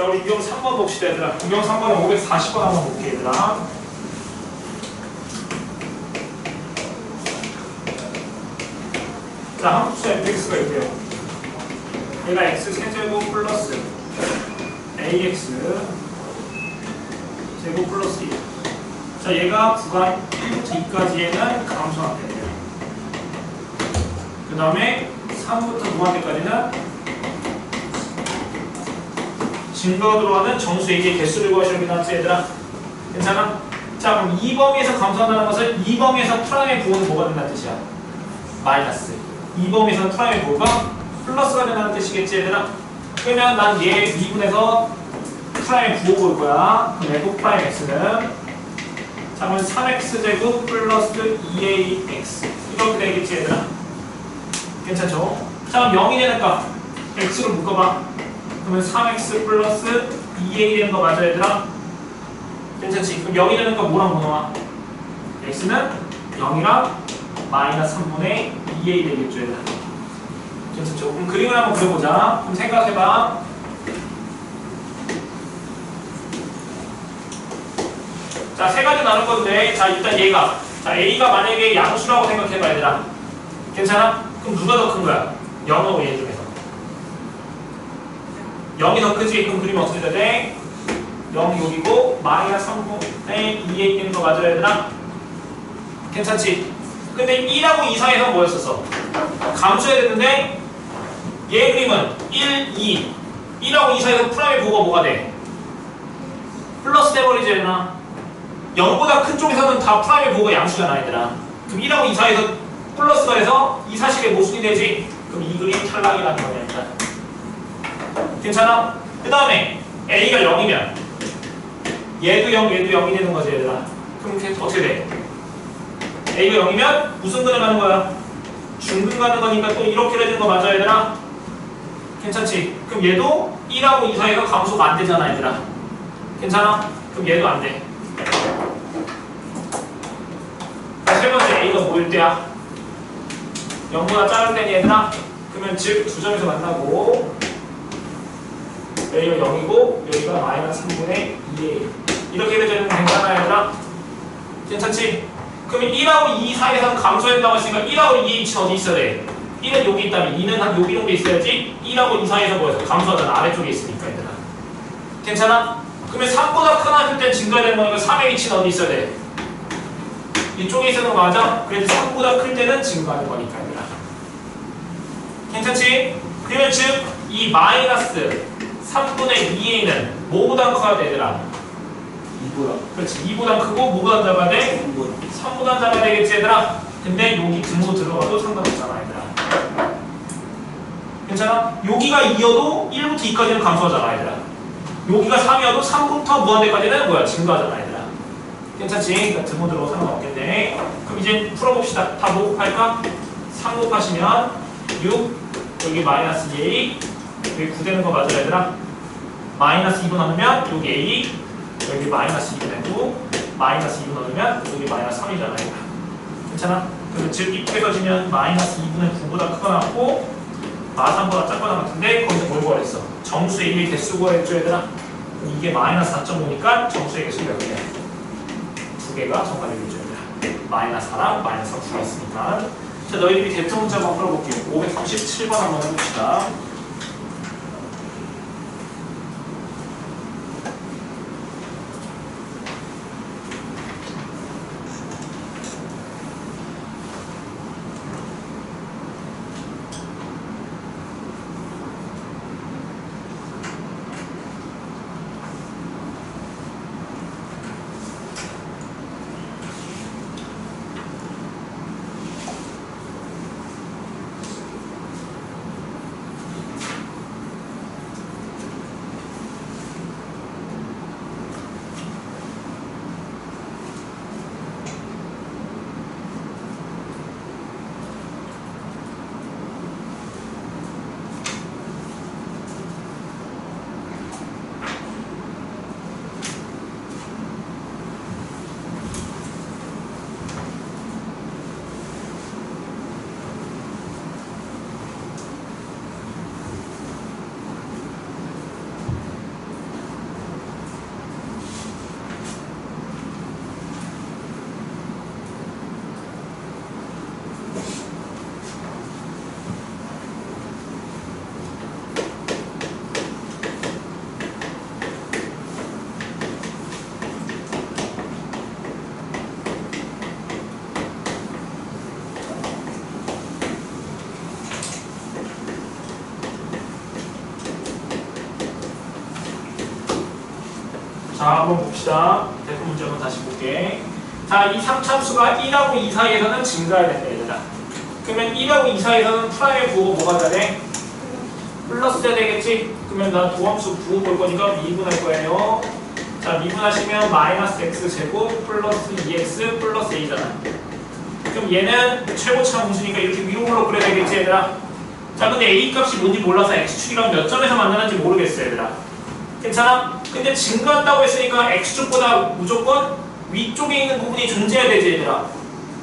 우리 유형 3번 봅시다 얘들아. 유형 3번은 540번 한번 볼게 얘들아. 자, 함수 fx가 있대요. 얘가 x 세제곱 플러스 ax 제곱 플러스 2. 자, 얘가 구간 1부터 2까지에는 감소한대요. 그 다음에 3부터 무한대까지는 증가가 들어가는 정수 A의 개수를 구하시려고 나왔지 얘들아. 괜찮아? 자, 그럼 이 범위에서 감소한다는 것은 이 범위에서 프라임의 부호는 뭐가 된다는 뜻이야? 마이너스. 이 범위에서 프라임의 부호가 플러스가 된다는 뜻이겠지 얘들아. 그러면 난 얘 미분에서 프라임의 부호 볼 거야. 그럼 f 프라임 x는 자, 그러면 3x제곱 플러스 2ax 이렇게 되겠지 얘들아. 괜찮죠? 자, 그럼 0이 되는 거 x로 묶어봐. 그러면 3x 플러스 2a 되는 거 맞아 얘들아? 괜찮지? 그럼 0이 되는 거 뭐랑 뭐 나와? x는 0이랑 마이너스 3분의 2a 되겠죠 얘들아. 괜찮죠? 그럼 그림을 한번 그려보자. 그럼 생각해봐. 자, 세 가지 나눌 건데, 자, 일단 얘가. 자, a가 만약에 양수라고 생각해봐 얘들아. 괜찮아? 그럼 누가 더 큰 거야? 0하고 얘 중에서. 0이 더 크지? 그럼 그림 어떻게 돼야 돼? 0이 여기고 마이너스 3분의 2에 있는 거 맞아 얘들아? 괜찮지? 근데 1하고 2 사이에서 뭐였었어? 감소해야 되는데 얘 그림은 1, 2 1하고 2 사이에서 프라임의 부호가 뭐가 돼? 플러스 돼버리지 얘들아. 0보다 큰 쪽에서는 다 프라임의 부호가 양수잖아 얘들아. 그럼 1하고 2 사이에서 플러스가 돼서 이 사식의 모순이 되지? 그럼 이 그림이 탈락이라는 거야 일단. 괜찮아? 그 다음에 a가 0이면 얘도 0, 얘도 0이 되는 거지 얘들아. 그럼 어떻게 돼? a가 0이면 무슨 근을 가는 거야? 중근 가는 거니까 또 이렇게 되는 거 맞아 얘들아? 괜찮지? 그럼 얘도 1하고 2 사이가 감소가 안 되잖아 얘들아. 괜찮아? 그럼 얘도 안 돼. 세 번째 a가 뭐일 때야? 0보다 작을 때니 얘들아? 그러면 즉 두 점에서 만나고 여기가 0이고 여기가 마이너스 3분의 2에 이렇게 되면 괜찮아 얘들아? 괜찮지? 그러면 1하고 2 사이에서는 감소된다고 했으니까 1하고 2의 위치는 어디 있어야 돼? 1은 여기 있다면 2는 한 여기 정도 있어야지 1하고 2 사이에서 뭐였어? 감소하잖아. 아래쪽에 있으니까 얘들아. 괜찮아? 그러면 3보다 큰 합일 땐 증가해야 되는 거니까 3의 위치는 어디 있어야 돼? 이쪽에 있어야 되는 거 맞아? 그래도 3보다 클 때는 증가하는 거니까 얘들아. 괜찮지? 그러면 즉 이 마이너스 3분의 2a는 뭐보다 커야 돼 얘들아? 2보다. 그렇지. 2보다 크고 뭐보다 잡아야 돼? 3보다 잡아야 되겠지 얘들아? 근데 여기 등으로 들어가도 상관없잖아 얘들아. 괜찮아? 여기가 2여도 1부터 2까지는 감소하잖아 얘들아. 여기가 3이어도 3부터 무한대까지는 뭐야? 증가하잖아 얘들아. 괜찮지? 그러니까 등으로 들어가도 상관없겠네. 그럼 이제 풀어봅시다. 다 뭐 곱할까? 3 곱하시면 6 여기 마이너스 2a 여기 9 되는 거 맞아 얘들아? 마이너스 2분 넣으면 여기 a 여기 마이너스 2분 되고 마이너스 2분 넣으면 여기 마이너스 3이잖아 얘들아. 괜찮아? 그래서 즉 입구에서 지면 마이너스 2분은 9보다 크거나 같고 마3보다 작거나 같은데 거기서 뭘 구하랬어? 정수 A의 개수 구하랬죠 얘들아? 이게 마이너스 4.5니까 정수의 개수가 몇 개야? 두 개가 정답이겠죠 얘들아. 마이너스 4랑 마이너스 4 두 개 있으니까. 자, 너희들이 대표 문제 한번 풀어볼게요. 537번 한번 해봅시다. 자, 한번 봅시다. 대표 문제 한번 다시 볼게. 자, 이 3참수가 1하고 2 사이에서는 증가해야 된다, 얘들아. 그러면 1하고 2 사이에서는 프라임의 부호가 뭐가 돼야 돼? 플러스 돼야 되겠지? 그러면 난 도함수 부호 볼 거니까 미분할 거예요. 자, 미분하시면 마이너스 x제곱 플러스 2x 플러스 a잖아. 그럼 얘는 최고차 함수니까 이렇게 위로 올라 그려야 되겠지, 얘들아? 자, 근데 a 값이 뭔지 몰라서 x축이랑 몇 점에서 만나는지 모르겠어, 얘들아. 괜찮아? 근데 증가한다고 했으니까 x축보다 무조건 위쪽에 있는 부분이 존재해야 되지, 얘들아.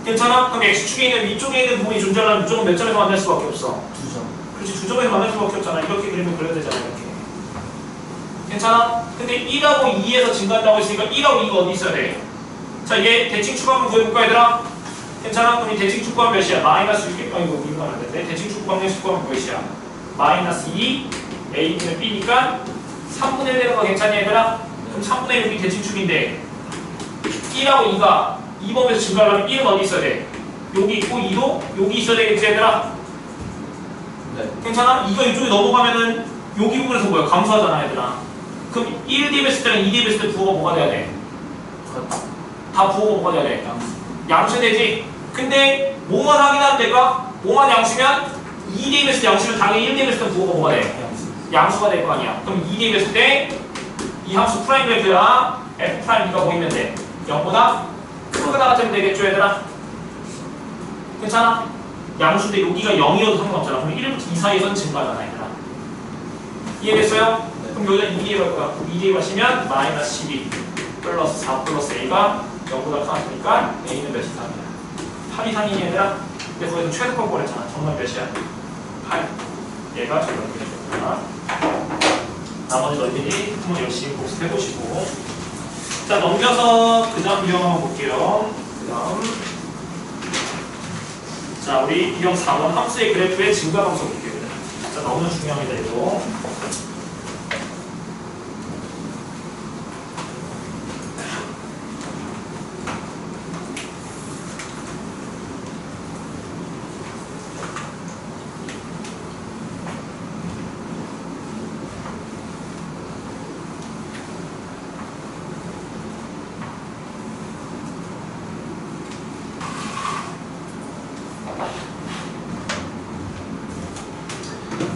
괜찮아? 그럼 x축에 있는 위쪽에 있는 부분이 존재하려면 무조건 몇 점에서 만날 수밖에 없어? 2점. 그렇지, 2점에서 만날 수밖에 없잖아. 이렇게 그리면 그려야 되잖아, 이렇게. 괜찮아? 근데 1하고 2에서 증가한다고 했으니까 1하고 2가 어디 있어야 돼? 자, 얘 대칭축 한번 구해볼까, 얘들아? 괜찮아? 그럼 이 대칭축 구하면 몇이야? 마이너스 6, 이거 미분하면 안 되는데. 대칭축 구하면 몇이야? 마이너스 2, a분의 b니까 3분의 1 되는 거 괜찮니, 얘들아? 그럼 3분의 6이 대칭축인데 1하고 2가 2범에서 증가하려면 1은 어디 있어야 돼? 여기 있고 2도 여기 있어야 되겠지, 얘들아? 네. 괜찮아? 2가 이쪽에 넘어가면은 여기 부분에서 뭐야? 감소하잖아, 얘들아. 그럼 1 대입했을 때랑 2 대입했을 때 부호가 뭐가 돼야 돼? 다 부호가 뭐가 돼야 돼? 양수 되지? 근데 뭐만 확인하면 내가 뭐만 양수면 2 대입했을 때 양수면 당연히 1 대입했을 때 부호가 뭐가 돼? 양수가 될 거 아니야. 그럼 2 대입했을 때 이 함수 프라임 그래프야 f 프라임 b가 보이면 돼. 0보다 크게 나가면 되겠죠, 얘들아? 괜찮아? 양수인데 여기가 0이어도 상관없잖아. 그럼 1부터 2 사이에서는 증가하잖아, 얘들아. 이해됐어요? 네. 그럼 여기다 2 대입할 거야. 2 대입하시면 마이너스 12 플러스 4 플러스 a가 0보다 크니까 a는 몇 이상이야? 8 이상이니, 얘들아? 근데 거기서 최소값 구했잖아. 정말 몇이야? 8. 얘가 정답이겠구나. 나머지 너희들이 한번 열심히 복습해보시고. 자, 넘겨서 그 다음 유형 한번 볼게요. 그 다음. 자, 우리 유형 4번 함수의 그래프의 증가함수 볼게요. 자, 너무 중요합니다, 이거.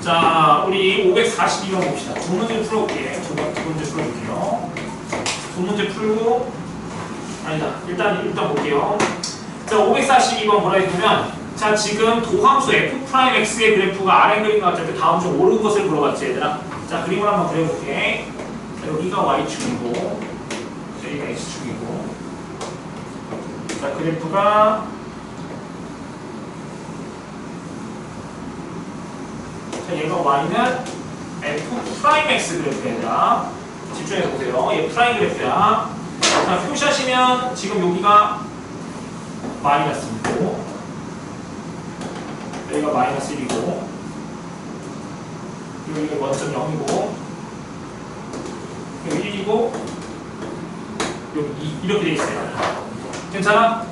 자, 우리 542번 봅시다. 두 문제 풀어볼게. 두 문제 풀어볼게요. 두 문제 풀고, 아니다. 일단 볼게요. 자, 542번 뭐라 했냐면, 자, 지금 도함수 f'x의 그래프가 아래 그림과 같을 때 다음 중 옳은 것을 물어봤지, 얘들아. 자, 그림을 한번 그려볼게. 자, 여기가 y축이고, 여기가 x축이고, 자, 그래프가 자, 얘가 y는 f'x 그래프야. 집중해서 보세요. 얘 프라임 그래프야. 자, 표시하시면 지금 여기가 마이너스 2고 여기가 마이너스 1이고 여기가 원점 0이고 여기 1이고 여기 2 이렇게 돼 있어요. 괜찮아?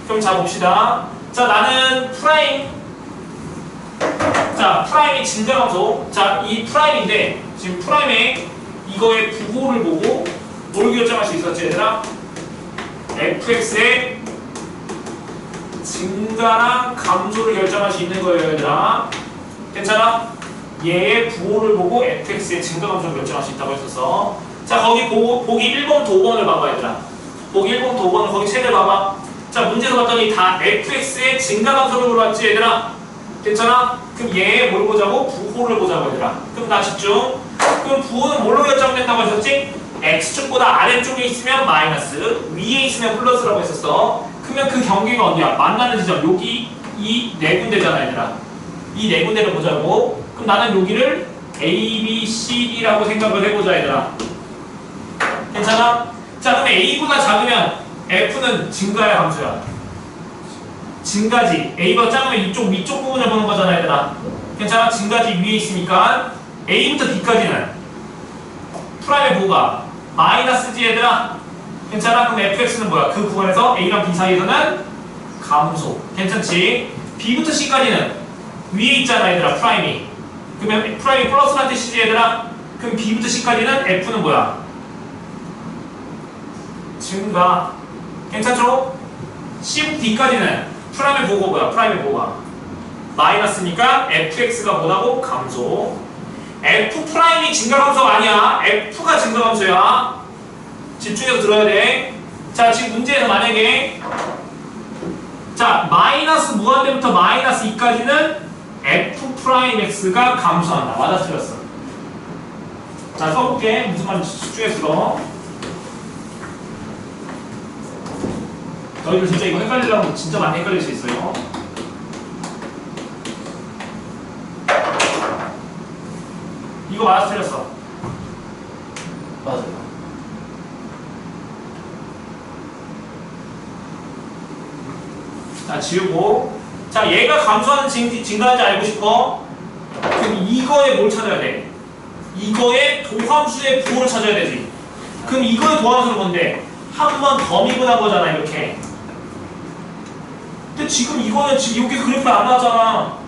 그럼 자 봅시다. 자, 나는 프라임 자, 프라임이 증가함수. 자, 이 프라임인데 지금 프라임의 이거의 부호를 보고 뭘 결정할 수 있었지, 얘들아? fx의 증가랑 감소를 결정할 수 있는 거예요, 얘들아. 괜찮아? 얘의 부호를 보고 fx의 증가 감소를 결정할 수 있다고 했었어. 자, 거기 보기 1번부터 5번을 봐봐, 얘들아. 보기 1번부터 5번은 거기 책을 봐봐. 자, 문제에서 봤더니 다 fx의 증가 감소를 물어봤지, 얘들아. 괜찮아? 그럼 얘 뭘 보자고? 부호를 보자고, 얘들아. 그럼 나 집중. 그럼 부호는 뭘로 결정된다고 했었지? x축보다 아래쪽에 있으면 마이너스, 위에 있으면 플러스라고 했었어. 그러면 그 경계가 어디야? 만나는 지점. 여기 이 네 군데잖아, 얘들아. 이 네 군데를 보자고. 그럼 나는 여기를 A, B, C, D라고 생각을 해보자, 얘들아. 괜찮아? 자, 그럼 A보다 작으면 F는 증가야, 감소야? 증가지. A보다 작으면 이쪽 위쪽 부분을 보는 거잖아, 얘들아. 괜찮아? 증가지 위에 있으니까 A부터 D까지는 프라임의 부호가 마이너스지, 얘들아. 괜찮아? 그럼 fx는 뭐야? 그 구간에서 A랑 B 사이에서는 감소. 괜찮지? B부터 C까지는 위에 있잖아, 얘들아. 프라임이. 그러면 프라임이 플러스란 뜻이지, 얘들아. 그럼 B부터 C까지는 F는 뭐야? 증가. 괜찮죠? C부터 D까지는 프라임의 보고 뭐야? 프라임의 보고가 마이너스니까 fx가 뭐라고? 감소. f 프라임이 증가 감소가 아니야. f가 증가 감소야. 집중해서 들어야 돼. 자, 지금 문제에서 만약에 자, 마이너스 무한대부터 마이너스 2까지는 f 프라임 x가 감소한다. 맞아, 틀렸어. 자, 써볼게. 무슨 말인지 집중해서 들어. 너희들 진짜 이거 헷갈리려면 진짜 많이 헷갈릴 수 있어요. 이거 맞아, 틀렸어. 맞아요. 자, 지우고. 자, 얘가 감소하는 증가하는지 알고 싶어? 그럼 이거에 뭘 찾아야 돼? 이거의 도함수의 부호를 찾아야 되지. 그럼 이거의 도함수는 뭔데? 한 번 더 미분한 거잖아, 이렇게. 근데 지금 이거는 지금 여기 그래프가 안 나왔잖아.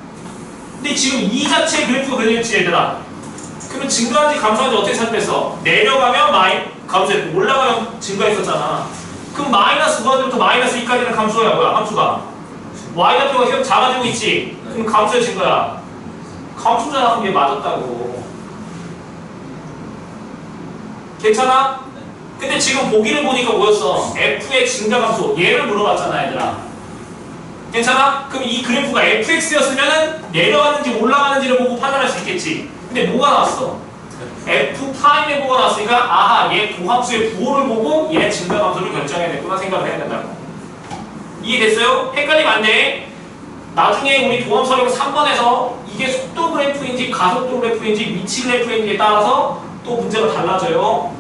근데 지금 이 자체의 그래프가 그려졌지, 얘들아. 그러면 증가하는지 감소하는지 어떻게 찾겠어? 내려가면 감소했고 올라가면 증가했었잖아. 그럼 마이너스 9부터 마이너스 2까지는 감소야. 뭐야? 함수가 y좌표가 작아지고 있지. 그럼 감소의 증가야. 감소잖아. 그럼 얘 맞았다고. 괜찮아? 근데 지금 보기를 보니까 뭐였어? f의 증가 감소. 얘를 물어봤잖아, 얘들아. 괜찮아? 그럼 이 그래프가 fx였으면 내려가는지 올라가는지를 보고 판단할 수 있겠지. 근데 뭐가 나왔어? f 프라임의 보고가 나왔으니까 아하, 얘 도함수의 부호를 보고 얘 증가 감소를 결정해야겠구나 생각을 해야 된다고. 이해됐어요? 헷갈리면 안 돼. 나중에 우리 도함수 하려고 3번에서 이게 속도 그래프인지 가속도 그래프인지 위치 그래프인지에 따라서 또 문제가 달라져요.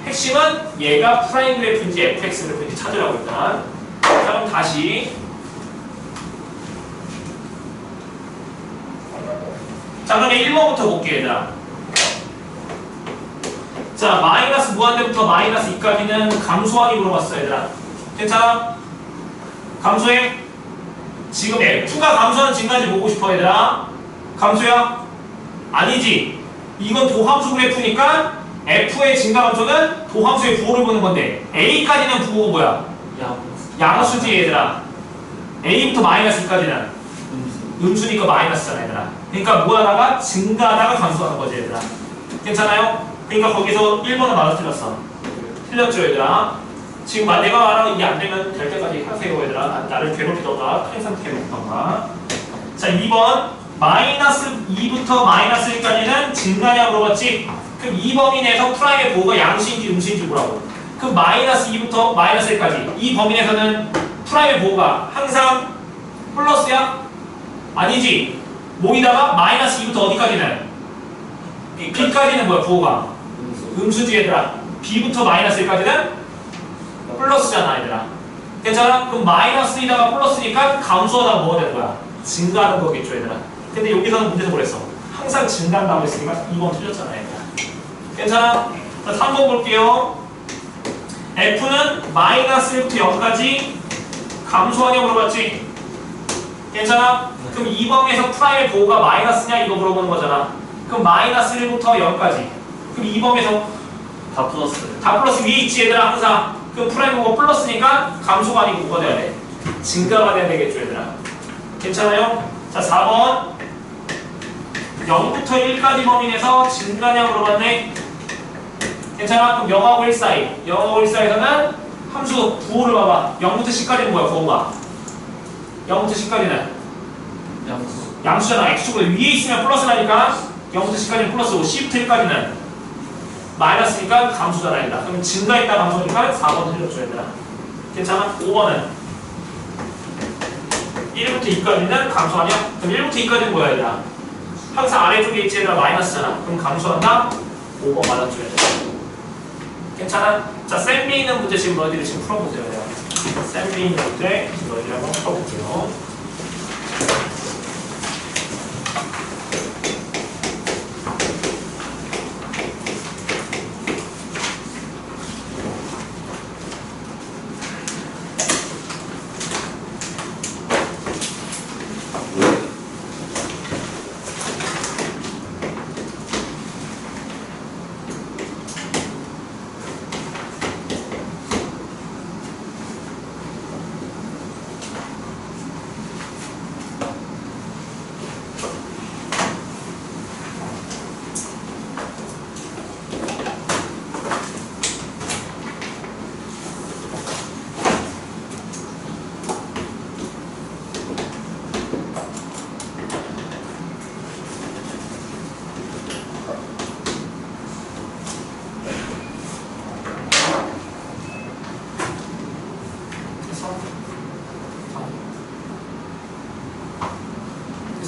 핵심은 얘가 프라임 그래프인지 fx 그래프인지 찾으라고 일단. 자, 그럼 다시. 자, 그러면 1번부터 볼게요, 얘들아. 자, 마이너스 무한대부터 마이너스 2까지는 감소하기 물어봤어, 얘들아. 괜찮아? 감소해? 지금 f가 감소하는 증가인지 보고 싶어, 얘들아. 감소야? 아니지. 이건 도함수 그래프니까 f의 증가 감소는 도함수의 부호를 보는 건데 a까지는 부호가 뭐야? 양수지, 얘들아. a부터 마이너스 2까지는 음수니까 마이너스잖아, 얘들아. 그러니까 뭐 하다가 증가하다가 감소하는 거지, 얘들아. 괜찮아요? 그러니까 거기서 1번은 맞아, 틀렸어. 틀렸죠, 얘들아. 지금 내가 말하는 이게 안 되면 될 때까지 하세요, 얘들아. 나를 괴롭히던가 클린 상태 놓던가. 자, 2번 마이너스 2부터 마이너스 1까지는 증가냐 물어봤지? 그럼 이 범위 내에서 프라임의 보호가 양수인지 음수인지 보라고. 그럼 마이너스 2부터 마이너스 1까지 이 범위 내에서는 프라임의 보호가 항상 플러스야? 아니지. 모이다가 마이너스 2부터 어디까지는? b까지는 뭐야, 부호가? 음수지, 얘들아. b부터 마이너스 1까지는 플러스잖아, 얘들아. 괜찮아? 그럼 마이너스 2다가 플러스니까 감소하다가 뭐가 되는 거야? 증가하는 거겠죠, 얘들아. 근데 여기서는 문제에서 뭐랬어? 항상 증가한다고 했으니까 2번 틀렸잖아, 얘들아. 괜찮아? 자, 3번 볼게요. f는 마이너스 1부터 0까지 감소하냐고 물어봤지? 괜찮아? 그럼 이 범위에서 프라임의 보호가 마이너스냐 이거 물어보는 거잖아. 그럼 마이너스 1부터 0까지. 그럼 이 범위에서 다 플러스. 다 플러스 위에 있지, 얘들아, 항상. 그럼 프라임 보호가 플러스니까 감소가 아니고 뭐가 돼야 돼? 증가가 돼야 되겠죠, 얘들아. 괜찮아요? 자, 4번 0부터 1까지 범위 내에서 증가냐 물어봤네. 괜찮아? 그럼 0하고 1 사이. 0하고 1 사이에서는 함수 부호를 봐봐. 0부터 10까지는 뭐야, 부호가? 0부터 10까지는 양수. 양수잖아. x축으로 위에 있으면 플러스라니까 0부터 10까지는 플러스고 C부터 1까지는 마이너스니까 감수잖아, 얘들아. 그럼 증가했다 감소니까 4번 틀렸죠, 얘들아. 괜찮아? 5번은 1부터 2까지는 감소하냐? 그럼 1부터 2까지는 뭐야, 얘들아? 항상 아래쪽에 있지, 얘들아. 마이너스잖아. 그럼 감소한다? 5번 맞았죠, 얘들아. 괜찮아? 자, 쌤비 있는 문제 지금 너희들이 지금 풀어보세요, 얘들아. 쌤비 있는 문제 지금 너희들이 한번 풀어볼게요.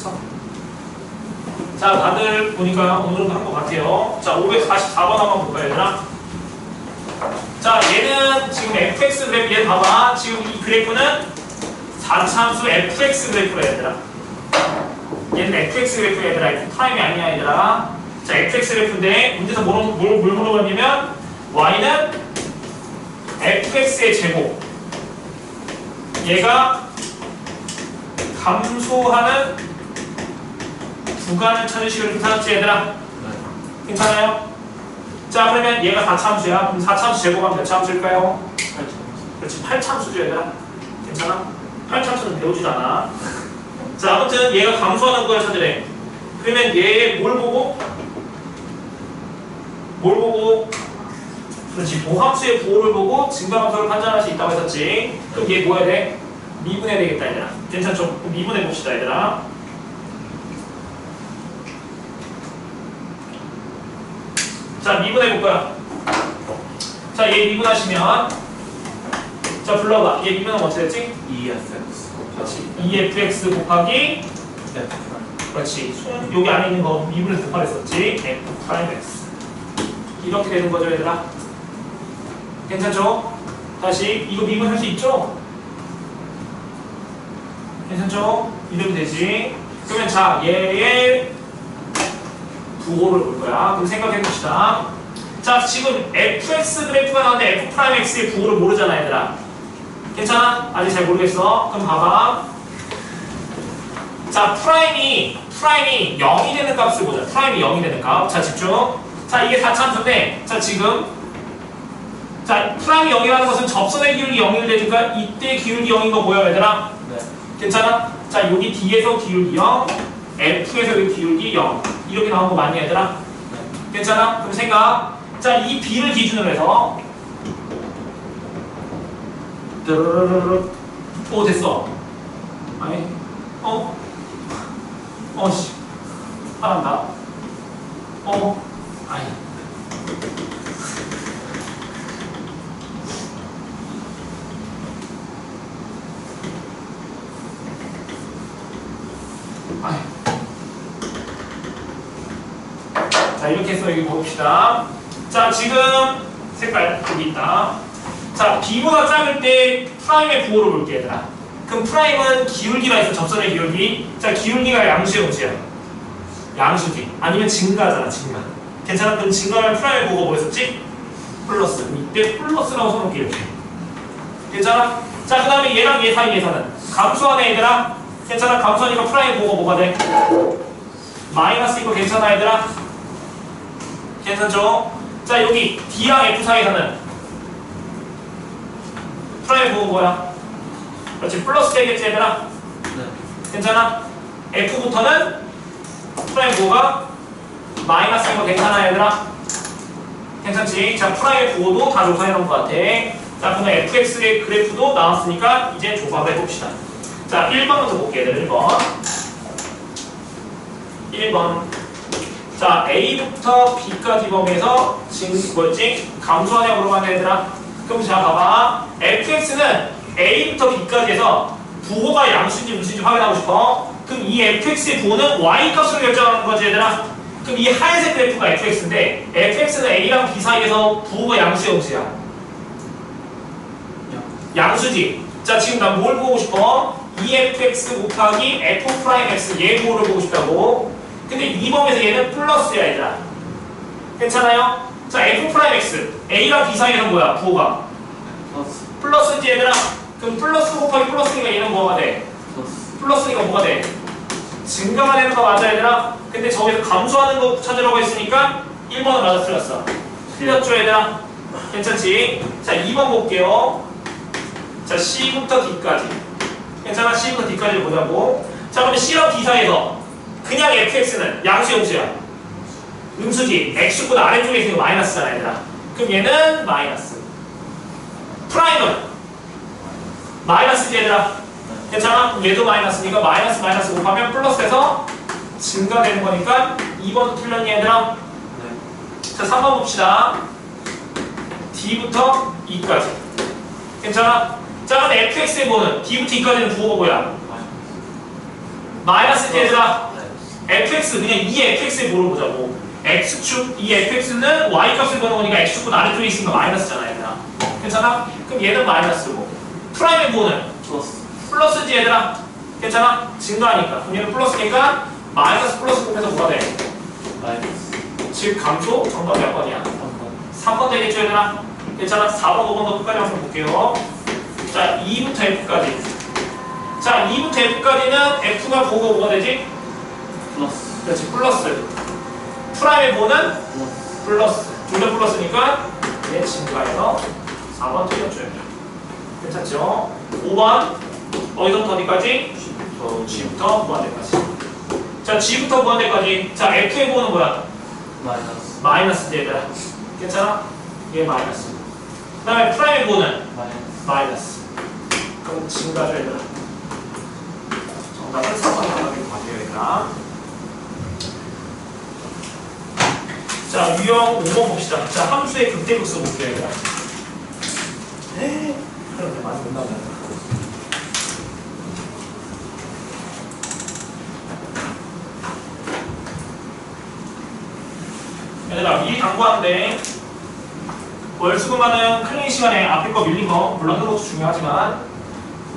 됐어. 자, 다들 보니까 오늘은 한 것 같아요. 자, 544번 한번 볼까요, 얘들아? 자, 얘는 지금 fx 그래프, 얘 봐봐. 지금 이 그래프는 4차함수 fx 그래프라, 얘들아. 얘는 fx 그래프, 얘들아. f 프라임이 아니야, 얘들아. 자, fx 그래프인데, 문제에서 뭘 물어봤냐면, y는 fx의 제곱. 얘가 감소하는 구간을 찾으시고 괜찮았지, 얘들아? 네. 괜찮아요? 자, 그러면 얘가 4차함수야. 그럼 4차함수 제곱하면 몇 차함수일까요? 8점. 그렇지, 8차함수죠, 얘들아. 괜찮아? 8차함수는 배우지도 않아. 자, 아무튼 얘가 감소하는 걸 찾으래. 그러면 얘 뭘 보고? 뭘 보고? 그렇지, 보함수의 부호를 보고 증가함수를 판단할 수 있다고 했었지. 그럼 얘 뭐 해야 돼? 미분해야 되겠다, 얘들아. 괜찮죠? 그럼 미분해 봅시다, 얘들아. 자, 미분해 볼 거야. 자, 얘 미분하시면, 자, 불러봐. 얘 미분하면 어떻게 됐지? EFX. 그렇지. EFX 곱하기, F. 그렇지. 여기 안에 있는 거 미분해서 곱하랬었지. F 프라임 X. 이렇게 되는 거죠, 얘들아. 괜찮죠? 다시, 이거 미분할 수 있죠? 괜찮죠? 이러면 되지. 그러면 자, 얘의 부호를 볼 거야. 그럼 생각해 봅시다. 자, 지금 fx 그래프가 나오는데 f 프라임 x의 부호를 모르잖아, 얘들아. 괜찮아? 아직 잘 모르겠어. 그럼 봐봐. 자, 프라임이 0이 되는 값을 보자. 프라임이 0이 되는 값. 자, 집중. 자, 이게 4차함수인데, 자, 지금 자, 프라임이 0이라는 것은 접선의 기울기 0이 되니까 이때 기울기 0인 거 보여, 얘들아? 네. 괜찮아? 자, 여기 D에서 기울기 0, F에서 여기 기울기 0. 이렇게 나온 거 맞니, 얘들아? 네. 괜찮아? 그럼 생각. 자, 이 B를 기준으로 해서 오, 됐어. 아니, 씨. 화난다. 아니. 자, 이렇게 해서 여기 봅시다. 자, 지금 색깔 여기 있다. 자, B보다 작을 때 프라임의 부호를 볼게, 얘들아. 그럼 프라임은 기울기가 있어, 접선의 기울기. 자, 기울기가 양수의 음수야. 양수지. 아니면 증가잖아, 증가. 괜찮아? 그럼 증가하면 프라임의 부호가 뭐였었지? 플러스. 이때 플러스라고 써놓을게, 이렇게. 괜찮아? 자, 그 다음에 얘랑 얘 사이에서는 감소하네, 얘들아. 괜찮아? 감소하니까 프라임의 부호가 뭐가 돼? 마이너스 이거 괜찮아, 얘들아? 괜찮죠? 자, 여기 D랑 F 사이에서는 프라임의 부호가 뭐야? 그렇지, 플러스 되겠지, 얘들아? 네. 괜찮아? F부터는 프라임 부호가 마이너스인 거 괜찮아, 얘들아? 괜찮지? 자, 프라임의 부호도 다 조사해놓은 것 같아. 자, 그러면 fx의 그래프도 나왔으니까 이제 조합을 해봅시다. 자, 1번부터 볼게요, 얘들. 1번. 자, A부터 B까지 범위에서 지금 뭐였지? 감소하냐 물어봤네, 얘들아? 그럼 자, 봐봐. fx는 A부터 B까지 해서 부호가 양수인지 음수인지 확인하고 싶어. 그럼 이 fx의 부호는 y값으로 결정하는 거지, 얘들아? 그럼 이 하얀색 그래프가 fx인데 fx는 A랑 B 사이에서 부호가 양수야, 음수야? 양수지. 자, 지금 난 뭘 보고 싶어? EFX 곱하기 F 프라임 X 얘 부호를 보고 싶다고. 근데 이 범위에서 얘는 플러스야, 얘들아. 괜찮아요? 자, F 프라임 X A랑 B 사이에서 뭐야, 부호가? 플러스. 플러스지, 얘들아. 그럼 플러스 곱하기 플러스니까 얘는 뭐가 돼? 플러스. 플러스니까 뭐가 돼? 증가가 되는 거 맞아, 얘들아? 근데 저기서 감소하는 거 찾으라고 했으니까 1번은 맞아, 틀렸어. 틀렸죠, 얘들아? 괜찮지? 자, 2번 볼게요. 자, C부터 D까지. 괜찮아? C부터 D까지를 보자고. 자, 그러면 C랑 D 사이에서 그냥 fx는 양수, 음수야. 음수지. x보다 아래쪽에 있으니까 마이너스잖아, 얘들아. 그럼 얘는 마이너스. 프라임은 마이너스지, 얘들아. 괜찮아? 얘도 마이너스니까 마이너스 곱하면 플러스해서 증가되는 거니까 2번도 틀렸니, 얘들아? 네. 자, 3번 봅시다. D부터 E까지. 괜찮아? 자, 근데 fx의 부호는 D부터 E까지는 부호가 뭐야? 마이너스 얘들아 fx 그냥 이 fx에 물어보자고. x축 이 fx는 y 값을 보는 거니까 x축은 아래쪽에 있으니까 마이너스잖아 얘들아. 괜찮아? 그럼 얘는 마이너스고 프라임의 부호는 플러스. 플러스지 얘들아. 괜찮아? 증가하니까. 그럼 얘는 플러스니까 마이너스 플러스 곱해서 뭐가 돼? 마이너스. 즉 감소 정답 몇 번이야? 3번 되겠죠 얘들아? 괜찮아? 4번 5번도 끝까지 한번 볼게요. 자 2부터 F까지. 자 2부터 F까지는 F가 보고 뭐가 되지? 플러스. 그렇지 플러스. 프라임의 보는 플러스. 플러스. 둘 다 플러스니까 얘 증가해서 4번 틀렸죠 얘들아. 괜찮죠? 5번 어디서부터 어디까지? G부터 무한대까지. 자 G부터 무한대까지. 자 F의 보는 뭐야? 마이너스. 마이너스 얘들아. 괜찮아? 얘 마이너스. 그 다음에 프라임의 보는 마이너스. 마이너스. 그럼 증가죠 얘들아. 정답은 4번 정답인 것 같아요 얘들아. 자 유형 5번 봅시다. 자 함수의 극대극소 볼게요 얘들아. 그런데 많이 못 나오네. 얘들아 미리 당부하는데 월수금하는 클리닉 시간에 앞에 거 밀린 거 물론 하는 것도 중요하지만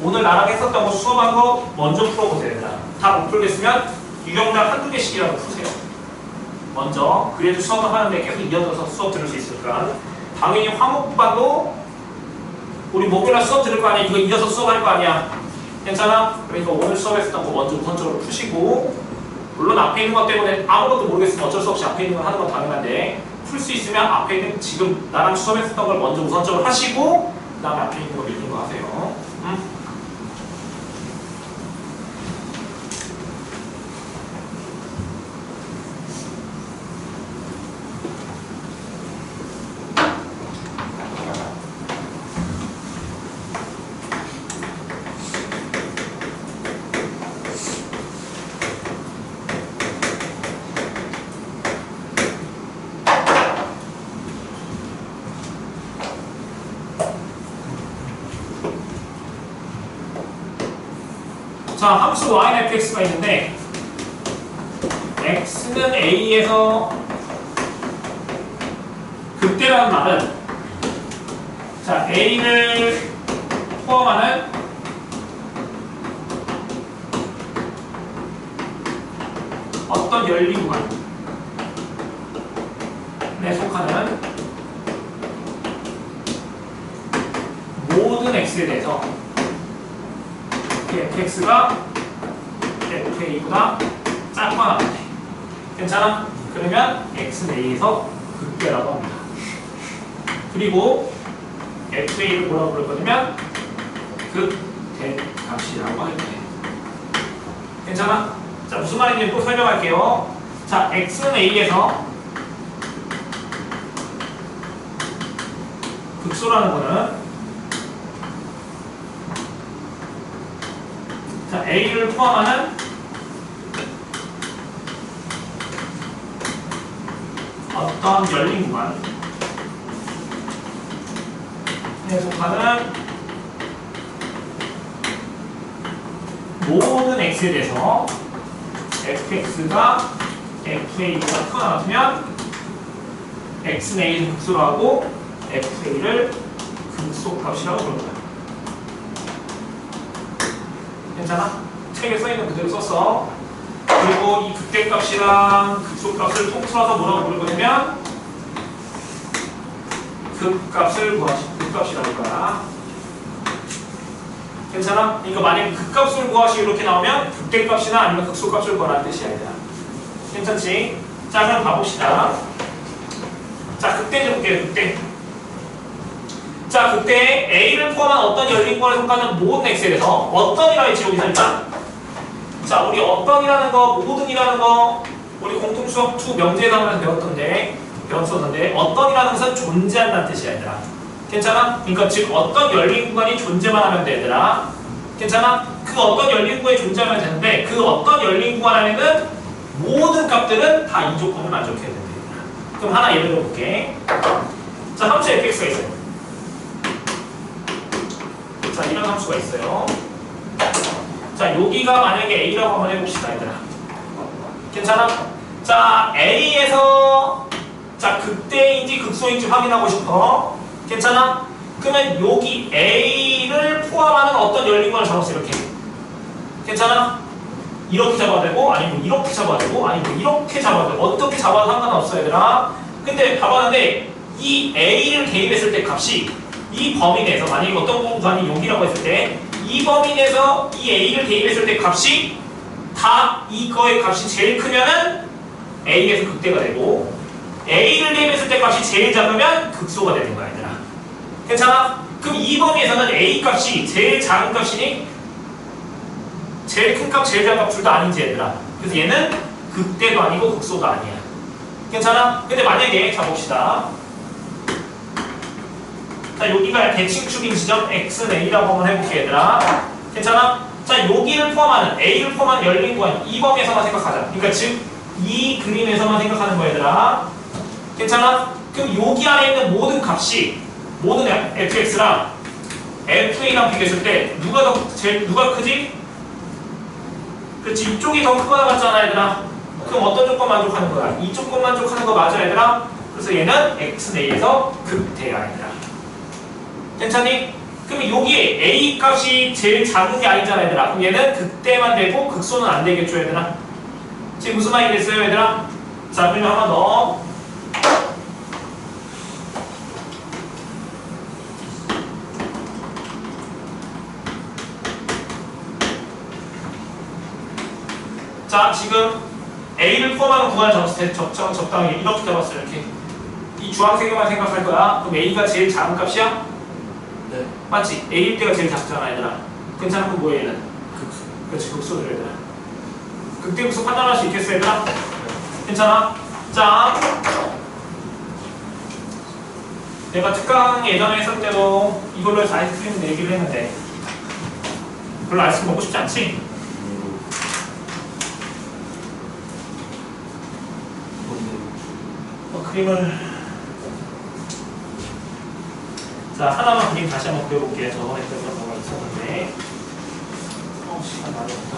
오늘 나랑 했었던 거 수업한 거 먼저 풀어보세요 얘들아. 다 못 풀겠으면 유형당 한두 개씩이라도 푸세요. 먼저 그래도 수업을 하는데 계속 이어져서 수업 들을 수 있으니까. 당연히 화목반도 우리 목요일날 수업 들을 거 아니야. 이거 이어서 수업할 거 아니야. 괜찮아? 그러니까 오늘 수업했었던 거 먼저 우선적으로 푸시고 물론 앞에 있는 것 때문에 아무것도 모르겠으면 어쩔 수 없이 앞에 있는 거 하는 건 당연한데 풀 수 있으면 앞에 있는 지금 나랑 수업했었던 걸 먼저 우선적으로 하시고 그 다음에 앞에 있는 거 밀린 거 하세요. 자, 함수 y는 fx가 있는데 x는 a에서 극대라는 말은 자, a를 포함하는 어떤 열린 구간에 속하는 모든 x에 대해서 fx가 fa보다 작거나 같아. 괜찮아? 그러면 x는 a에서 극대라고 합니다. 그리고 fa를 뭐라고 부를 거냐면 극대값이라고 할 거예요. 괜찮아? 자, 무슨 말인지 또 설명할게요. 자, x는 a에서 극소라는 거는 자, A를 포함하는 어떤 열린 구간에 속하는 모든 x에 대해서 fx가 fa보다 크거나 같으면 x는 a를 극소로 하고 fa를 극소값이라고 부릅니다. 괜찮아? 책에 써있는 그대로 썼어. 그리고 이 극대값이랑 극소값을 통틀어서 뭐라고 부를 거냐면 극값을 극값이라고 할 거야. 괜찮아? 그러니까 만약에 극값을 구하시 이렇게 나오면 극대값이나 아니면 극소값을 구하라는 뜻이야 얘들아. 괜찮지? 자 그럼 가봅시다. 자 극대 좀 볼게요. 극대. 자 그때 A를 포함한 어떤 열린 구간에 속하는 모든 x에 대해서 어떤이라고 했지 여기서 일단. 자 우리 어떤이라는 거 모든이라는 거 우리 공통수업 2 명제에 가면 배웠었는데 어떤이라는 것은 존재한다는 뜻이야 얘들아. 괜찮아? 그러니까 즉 어떤 열린 구간이 존재만 하면 돼 얘들아. 괜찮아? 그 어떤 열린 구간이 존재하면 되는데 그 어떤 열린 구간 안에는 모든 값들은 다 이 조건을 만족해야 된다 얘들아. 그럼 하나 예를 들어볼게. 자 함수 fx가 있어요. 자 이런 함수가 있어요. 자, 여기가 만약에 A라고 한번 해봅시다, 얘들아. 괜찮아? 자, A에서 자, 극대인지 극소인지 확인하고 싶어. 괜찮아? 그러면 여기 A를 포함하는 어떤 열린 걸 잡았어, 이렇게. 괜찮아? 이렇게 잡아도 되고, 아니면 이렇게 잡아도 되고, 아니면 이렇게 잡아도 되고, 어떻게 잡아도 상관없어, 얘들아. 근데 봐봤는데, 이 A를 대입했을 때 값이 이 범위 내에서, 만약에 어떤 공간이 여기라고 했을 때, 이 범위 내에서 이 A를 대입했을 때 값이 다 이거의 값이 제일 크면은 A에서 극대가 되고, A를 대입했을 때 값이 제일 작으면 극소가 되는 거야, 얘들아. 괜찮아? 그럼 이 범위에서는 A 값이 제일 작은 값이니? 제일 큰 값, 제일 작은 값 둘 다 아닌지, 얘들아. 그래서 얘는 극대도 아니고 극소도 아니야. 괜찮아? 근데 만약에, 자 봅시다. 자, 여기가 대칭축인 지점 X는 A라고 한번 해볼게, 얘들아. 괜찮아? 자, 여기를 포함하는, A를 포함하는 열린 구간, 이 범위에서만 생각하자. 그러니까 즉, 이 그림에서만 생각하는 거야, 얘들아. 괜찮아? 그럼 여기 안에 있는 모든 값이, 모든 fx랑 fa랑 비교했을 때, 누가 크지? 그렇지, 이쪽이 더 크거나 같잖아, 얘들아. 그럼 어떤 조건 만족하는 거야? 이 조건 만족하는 거 맞아, 얘들아? 그래서 얘는 x는 a에서 극대야, 얘들아. 괜찮니? 그럼 여기에 a 값이 제일 작은 게 아니잖아, 얘들아. 그럼 얘는 극대만 되고 극소는 안 되겠죠, 얘들아. 지금 무슨 말이 됐어요, 얘들아? 자, 그러면 한 번 더. 자, 지금 A를 포함하는 구간을 잡았을 때 적당히 이렇게 잡았어요, 이렇게. 이 주황색에만 생각할 거야. 그럼 A가 제일 작은 값이야? 네. 맞지? A일 때가 제일 작잖아, 얘들아. 괜찮은 건 뭐야, 얘는? 극소. 그렇지, 극소들, 얘들아. 극대 극소 판단할 수 있겠어, 얘들아? 괜찮아? 자, 내가 특강 예전에 했을 때도 이걸로 해서 아이스크림 내기를 했는데 별로 아이스크림 먹고 싶지 않지? 그림을 자, 하나만 그림 다시 한번 그려볼게요. 저번에 그렸던 거가 있었는데 시간 많이 없다.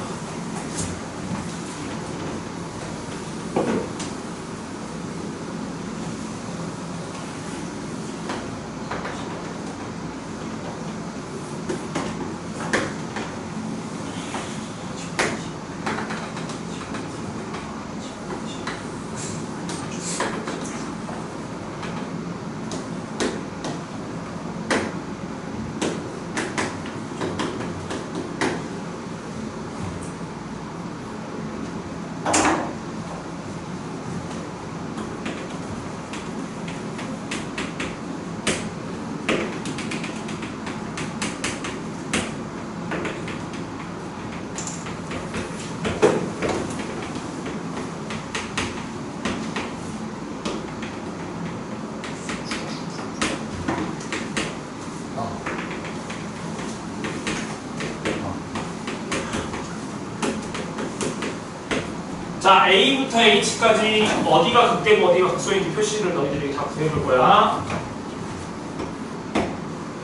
자, A부터 H까지 어디가 극대고 어디가 극소인지 표시를 너희들이 다 구해볼 거야.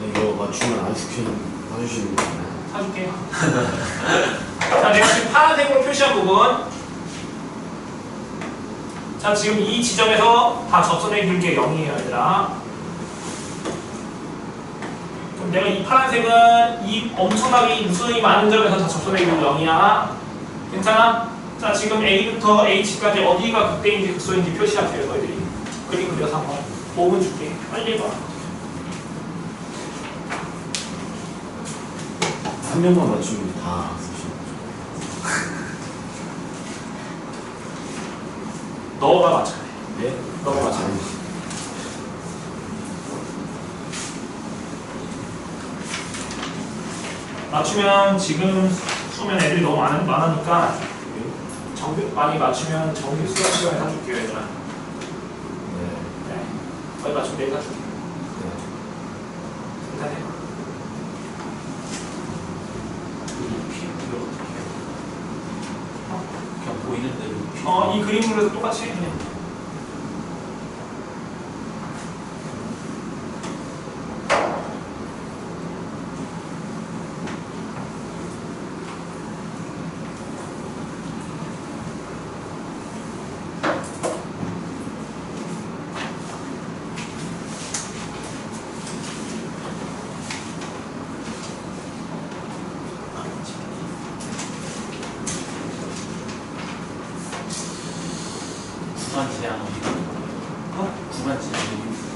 이거 맞추면 아이스크림 사주시는 거잖아요. 사줄게. 자, 내가 지금 파란색으로 표시한 부분. 자, 지금 이 지점에서 다 접선의 길게 0이에요, 얘들아. 그럼 내가 이 파란색은 이 엄청나게 무수히 많은 점에서 다 접선의 길게 0이야. 괜찮아? 자, 지금 A부터 H까지 어디가 극대인지 극소인지 표시할게요, 너희들이. 그림 그려서 한번 5분 줄게. 빨리 해봐. 한 명만 맞추면 다 쓰시는 거죠. 너가 맞춰야 돼. 네? 너가 맞춰야 돼. 맞추면 지금 수면 애들이 너무 많으니까 정규 많이 맞추면 정규 수업 시간에 사줄게요, 얘들아. 네. 많이 맞추면 내일 사줄게. 일단 해. 그냥 보이는 대로. 이 그림으로 해서 똑같이 해. 구간 지향 구간 지향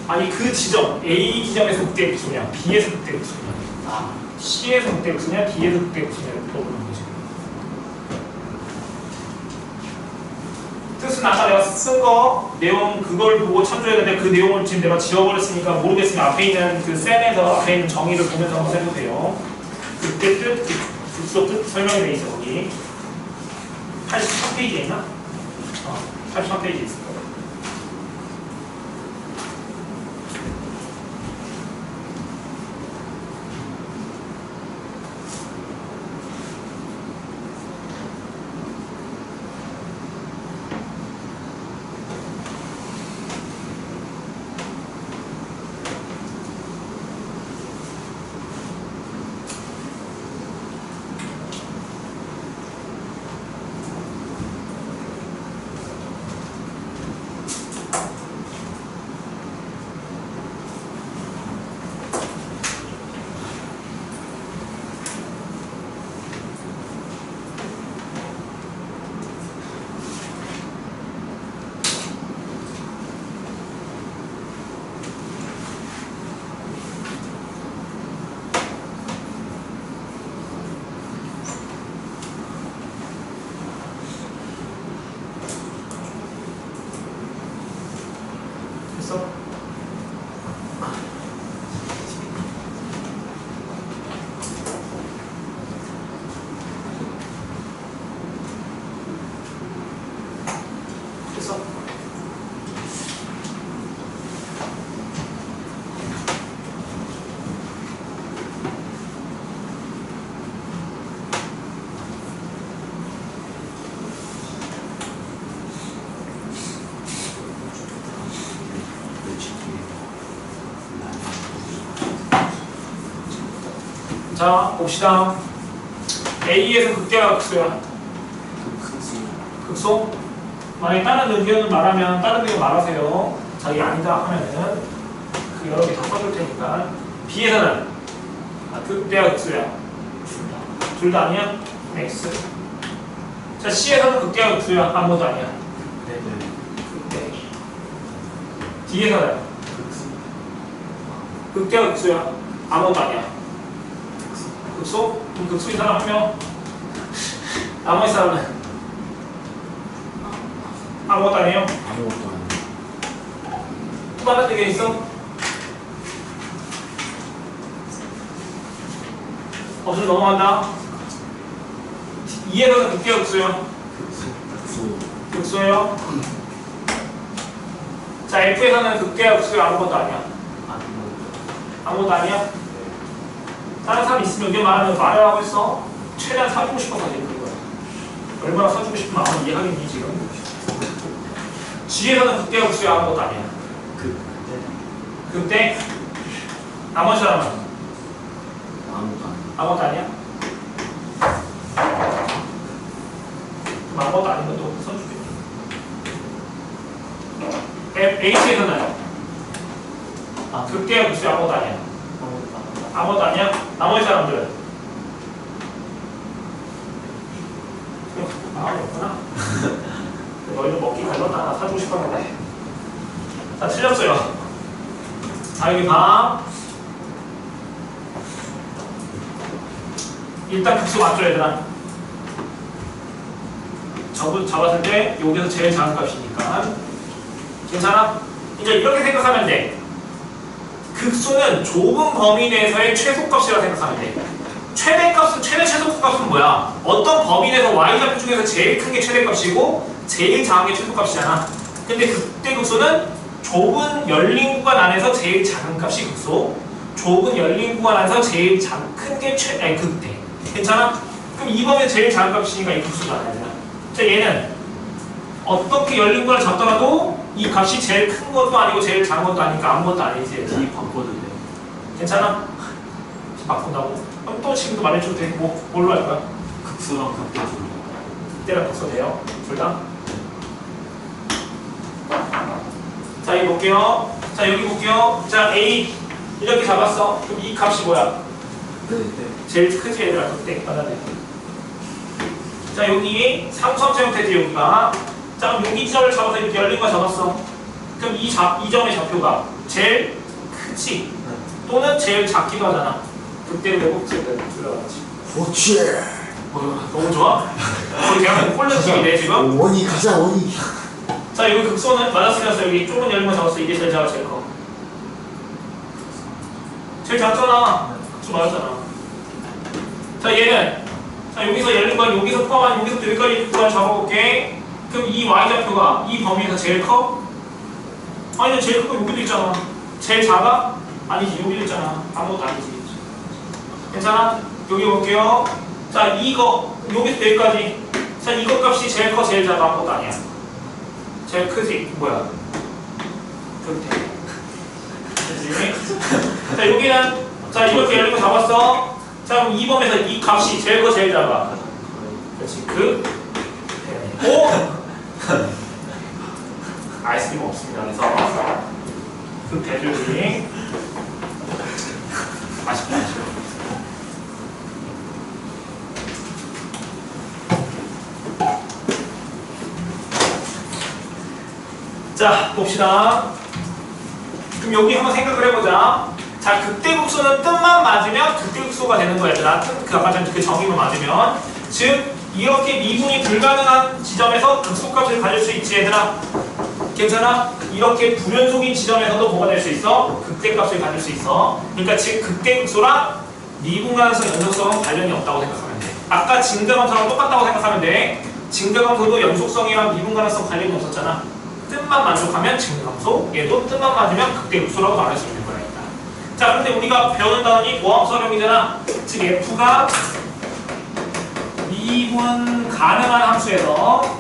아니 그 지점 A 지점에서 극대 극소냐 B에서 극대 극소냐 아 C에서 극대 극소냐 D에서 극대 극소냐를 물어보는 거지. 뜻은 아까 내가 쓴 거 내용 그걸 보고 참조해야 되는데 그 내용을 지금 내가 지워버렸으니까 모르겠으면 앞에 있는 그 쌤에서 앞에 있는 정의를 보면서 한번 해보세요. 그때 뜻, 국소 뜻 설명이 돼 있어 거기 83페이지에 있나? 83페이지에 있을 거야. 됐어? 됐어? 자, 봅시다. A에서 극대가 극소야. 극소? 만약에 다른 의견을 말하면 다른 의견 말하세요. 자기 아니다 하면은 그 여러 개 다 써줄 테니까. B에서는 극대가 극소야. 둘 다 아니야? X. 자, C에서는 극대가 극소야. 아무것도 아니야. 극대. D에서는 극대가 극소야. 아무것도 아니야. 극소? 그럼 극소인 사람 한 명. 나머지 사람은 아무것도 아니에요? 아무것도 아니에요. 또 다른 의견 있어? 없으면 넘어간다. 2에서는 극대가 극소야. 극소. 극소예요. 자, F에서는 극대가 극소야. 아무것도 아니야. 아무것도 아니야? 다른 사람 있으면 의견 말하면 말하라고 했어. 최대한 사주고 싶어서 이제 그런 거야. 얼마나 사주고 싶으면 아무 이해하겠니 지금. G에서는 극대가 극소야. 아무것도 아니야. 극대? 나머지 사람은? 아무것도 아니에요. 아무것도 아니야? 그럼 아무것도 아닌 것도 써줄게. H에서는? 극대가 극소야. 아무것도 아니야. 아무것도 아니야? 나머지 사람들은? 마음이 없구나. 너희는 먹기 갈렸다. 하나 사주고 싶었는데. 자, 틀렸어요. 자, 여기 봐. 일단 극소 맞죠, 얘들아? 잡았을 때 여기서 제일 작은 값이니까. 괜찮아? 이제 이렇게 생각하면 돼. 극소는 좁은 범위 내에서의 최소값이라고 생각하면 돼. 최대값은 최대 최소값은 뭐야? 어떤 범위 내에서 y좌표 중에서 제일 큰 게 최대값이고 제일 작은 게 최소값이잖아. 근데 극대 극소는 좁은 열린 구간 안에서 제일 작은 값이 극소, 좁은 열린 구간 안에서 제일 큰 게 극대. 괜찮아? 그럼 이 범위에 제일 작은 값이니까 이 극소잖아. 자, 얘는 어떻게 열린 구간을 잡더라도 이 값이 제일 큰 것도 아니고 제일 작은 것도 아니니까 아무것도 아니지. D 바꿔도 돼. 괜찮아? 바꾼다고? 그럼 또 지금도 말해줘도 돼. 뭘로 할 거야? 극소랑 극대소. 극대랑 극소 돼요. 둘 다. 자, 여기 볼게요. 자, 여기 볼게요. 자, A 이렇게 잡았어. 그럼 이 값이 뭐야? 네. 제일 크지 얘들아. 극대. 맞아네. 자, 여기 삼수함수 형태지 여기가. 자, 그럼 여기 지점을 잡아서 이렇게 열린 거 잡았어. 그럼 이 점의 좌표가 제일 크지 또는 제일 작기도 하잖아. 그때로 왜곡제를 들어가지. 그렇지. 너무 좋아? 우리 대학은 폴르식이네 지금. 원이 가자 원이. 자, 여기 극소는 맞았으면서 여기 좁은 열린 거 잡았어. 이게 제일 작아, 제일 커. 제일 작잖아. 극소 맞았잖아. 자, 얘는 자, 여기서 열린 건 여기서 포함한 여기서부터 여기까지 구간 잡아볼게. 그럼 이 y좌표가 이 범위에서 제일 커? 아니, 제일 크고 여기도 있잖아. 제일 작아? 아니지, 여기도 있잖아. 아무것도 아니지. 괜찮아? 여기 볼게요. 자, 이거 여기서 여기까지. 자, 이거 값이 제일 커, 제일 작아? 아무것도 아니야. 제일 크지? 뭐야? 그렇대. 그치? 자, 여기는 자, 이렇게 열린 거 잡았어. 자, 그럼 이 범위에서 이 값이 제일 커, 제일 작아? 그렇지. 오! 아이스크림 없습니다. 그래서 대줄기 맛있게 하시죠. 자, 봅시다. 그럼 여기 한번 생각을 해보자. 자, 극대국소는 뜻만 맞으면 극대국소가 되는 거야. 얘들아. 아까 전 그 정의만 맞으면. 즉, 이렇게 미분이 불가능한 지점에서 극소값을 가질 수 있지, 얘들아. 괜찮아? 이렇게 불연속인 지점에서도 뭐가 될 수 있어? 극대값을 가질 수 있어. 그러니까 즉 극대극소랑 미분가능성, 연속성은 관련이 없다고 생각하면 돼. 아까 증가감소랑 똑같다고 생각하면 돼. 증가감소도 연속성이랑 미분가능성 관련이 없었잖아. 뜻만 만족하면 증가감소, 얘도 뜻만 맞으면 극대극소라고 말할 수 있는 거야. 일단. 자, 그런데 우리가 배우는 단원이 모함설형이잖아. 즉 f가 미분 가능한 함수에서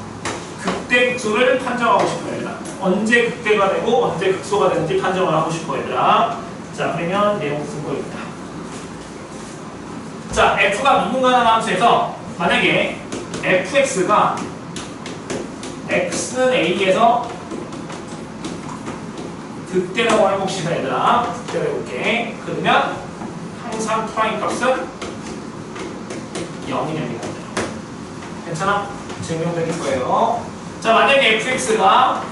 극대극소를 판정하고 싶어요, 얘들아. 언제 극대가 되고 언제 극소가 되는지 판정을 하고 싶어, 얘들아. 자, 그러면 내용 쓴 거입니다. 자, f가 미분 가능한 함수에서 만약에 fx가 x는 a에서 극대라고 해봅시다, 얘들아. 극대로 해볼게. 그러면 항상 프라임 값은 0이 됩니다. 괜찮아? 증명되는 거예요. 자, 만약에 fx가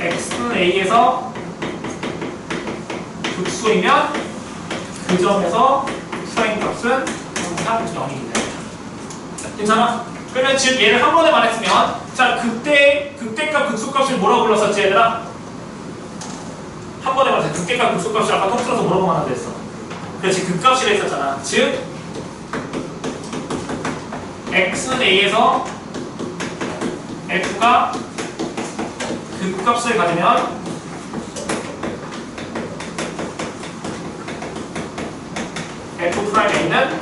x는 a에서 극소이면 그 점에서 프라임 값은 항상 0입니다. 괜찮아? 그러면 즉 얘를 한 번에 말했으면 자, 극대값 극소값을 뭐라고 불렀었지, 얘들아? 한 번에 말했어. 극대값 극소값을 아까 통틀어서 뭐라고 말한다 했어? 그렇지, 극값이라 했었잖아. 즉 x는 a에서 f가 극값을 가지면 f'a는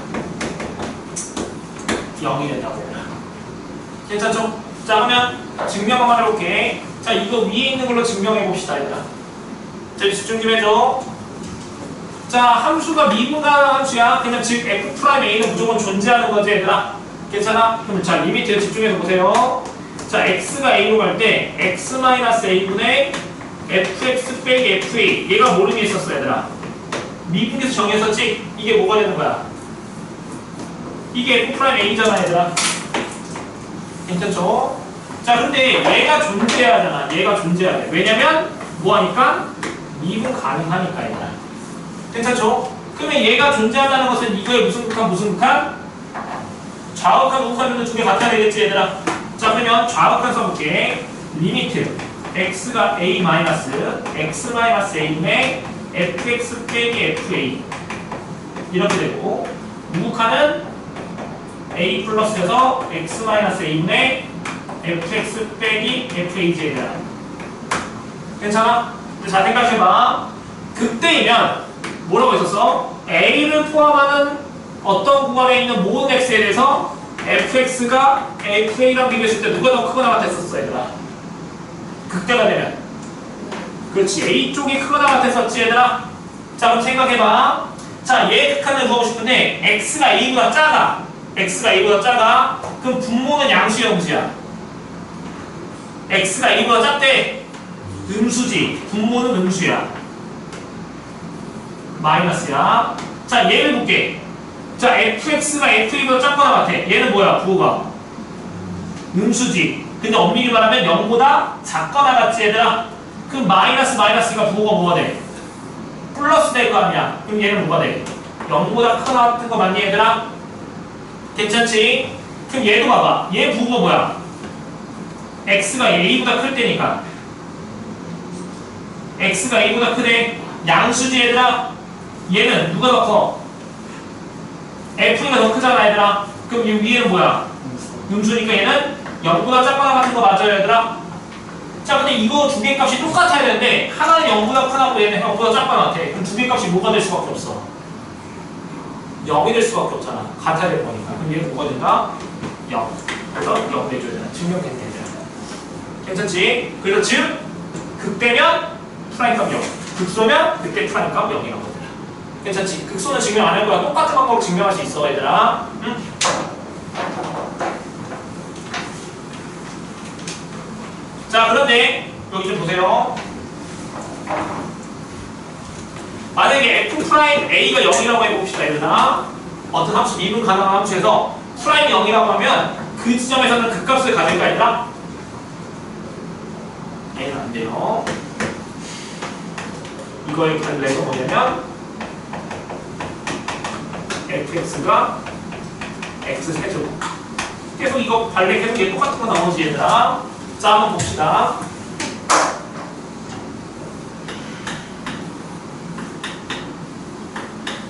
0이 된다고. 괜찮죠? 자, 그러면 증명 한번 해볼게. 자, 이거 위에 있는 걸로 증명해 봅시다, 얘들아. 자, 집중 좀 해줘. 자, 함수가 미분가능한 함수야. 그러면 즉 f'a는 무조건 존재하는 거지, 얘들아. 괜찮아? 그럼 자, 리미트 집중해서 보세요. 자, x가 a로 갈 때 x-a분의 fx 빼기 fa, 얘가 모르게 있었어, 얘들아. 미분계수 정의했었지? 이게 뭐가 되는 거야? 이게 f'a잖아, 얘들아. 괜찮죠? 자, 근데 얘가 존재해야 하잖아. 얘가 존재해야 돼. 왜냐면 뭐하니까? 미분 가능하니까, 얘들아. 괜찮죠? 그러면 얘가 존재한다는 것은 이거의 무슨 극한, 무슨 극한? 좌극한, 우극한 두 개 같아야 되겠지, 얘들아. 자, 그러면 좌극한 써볼게. 리미트 x가 a 마이너스 x-a분의 fx 빼기 fa 이렇게 되고, 우극한은 a 플러스에서 x-a분의 fx 빼기 fa지, 얘들아. 괜찮아? 자, 생각해봐. 그때이면 뭐라고 했었어? a를 포함하는 어떤 구간에 있는 모든 x에 대해서 fx가 fa랑 비교했을 때 누가 더 크거나 같았었어, 얘들아. 극대가 되면. 그렇지, a 쪽이 크거나 같았었지, 얘들아. 자, 그럼 생각해봐. 자, 얘 극한을 구하고 싶은데 x가 a보다 작아. x가 a보다 작아. 그럼 분모는 양수야, 음수야? x가 a보다 작대. 음수지. 분모는 음수야. 마이너스야. 자, 얘를 볼게. 자, fx가 fa보다 작거나 같아. 얘는 뭐야, 부호가? 음수지. 근데 엄밀히 말하면 0보다 작거나 같지 얘들아? 그럼 마이너스가 부호가 뭐가 돼? 플러스 될 거 아니야. 그럼 얘는 뭐가 돼? 0보다 크거나 같은 거 맞니 얘들아? 괜찮지? 그럼 얘도 봐봐. 얘 부호가 뭐야? x가 a보다 클 때니까. x가 a보다 크대. 양수지 얘들아? 얘는 누가 더 커? f가 더 크잖아 얘들아? 그럼 이 위에는 뭐야? 음수니까 얘는 0보다 작거나 같은 거 맞아요 얘들아? 자 근데 이거 두 개 값이 똑같아야 되는데 하나는 0보다 크다고 얘는 0보다 작거나 같아. 그럼 두 개 값이 뭐가 될 수밖에 없어? 0이 될 수밖에 없잖아. 같아야 될 거니까. 그럼 얘는 뭐가 된다? 0. 그래서 0 내줘야 되나? 증명된 되잖아. 괜찮지? 그래서 즉 극대면 프라임값 0. 극소면 그때 프라임값 0이라고 얘들아. 괜찮지? 극소는 증명 안 할 거야. 똑같은 방법으로 증명할 수 있어 얘들아. 응? 자 그런데 여기 좀 보세요. 만약에 f'A가 0이라고 해봅시다 얘들아. 어떤 함수 미분 가능한 함수에서 프라임 0이라고 하면 그 지점에서는 극값을 가질까 얘들아? A는 안 돼요. 이거의 관례가 뭐냐면 fx가 x세제곱. 계속 이거 관례 계속 얘 똑같은 거 나오지 얘들아. 자 한번 봅시다.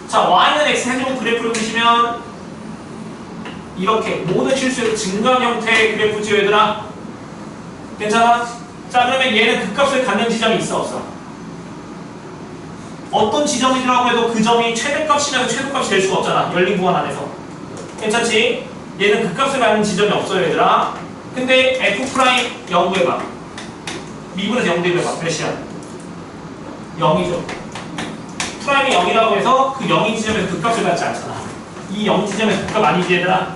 자 y는 x 세제곱 그래프를 보시면 이렇게 모든 실수에서 증가한 형태의 그래프지요 얘들아. 괜찮아? 자 그러면 얘는 극값을 갖는 지점이 있어 없어? 어떤 지점이라고 해도 그 점이 최대값이라서 최소값이 될 수가 없잖아. 열린 구간 안에서. 괜찮지? 얘는 극값을 갖는 지점이 없어요 얘들아. 근데 f' 0 구해봐. 미분에서 0 대입해봐. 몇이야? 0이죠. 프라임이 0이라고 해서 그 0인 지점에서 극값을 갖지 않잖아. 이 0 지점에서 극값 아니지 얘들아?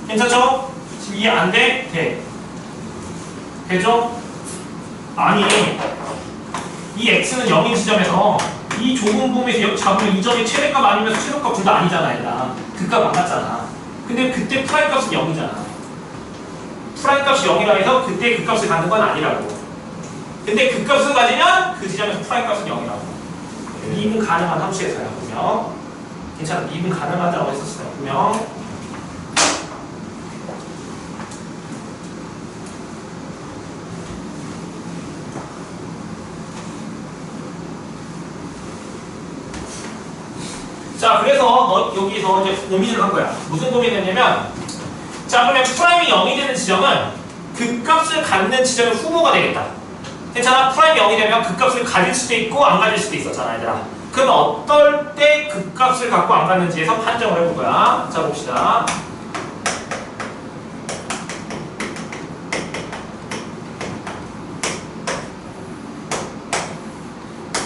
괜찮죠? 지금 이해 안 돼? 돼. 되죠? 아니 이 x는 0인 지점에서 이 좁은 범위에서 잡으면 이 점이 최대값 아니면서 최소값 둘 다 아니잖아 얘들아. 극값 안 맞잖아. 근데 그때 프라임 값은 0이잖아. 프라임 값이 0이라 해서 그때 극값을 갖는 건 아니라고. 근데 극값을 가지면 그 지점에서 프라임 값은 0이라고. 미분 가능한 함수에서야 분명. 괜찮아. 미분 가능하다고 했었어요 분명. 자 그래서 여기서 이제 고민을 한 거야. 무슨 고민을 했냐면 자 그러면 프라임이 0이 되는 지점은 극값을 갖는 지점의 후보가 되겠다. 괜찮아? 프라임이 0이 되면 극값을 가질 수도 있고 안 가질 수도 있었잖아 얘들아. 그럼 어떨 때 극값을 갖고 안 갖는지에서 판정을 해볼 거야. 자 봅시다.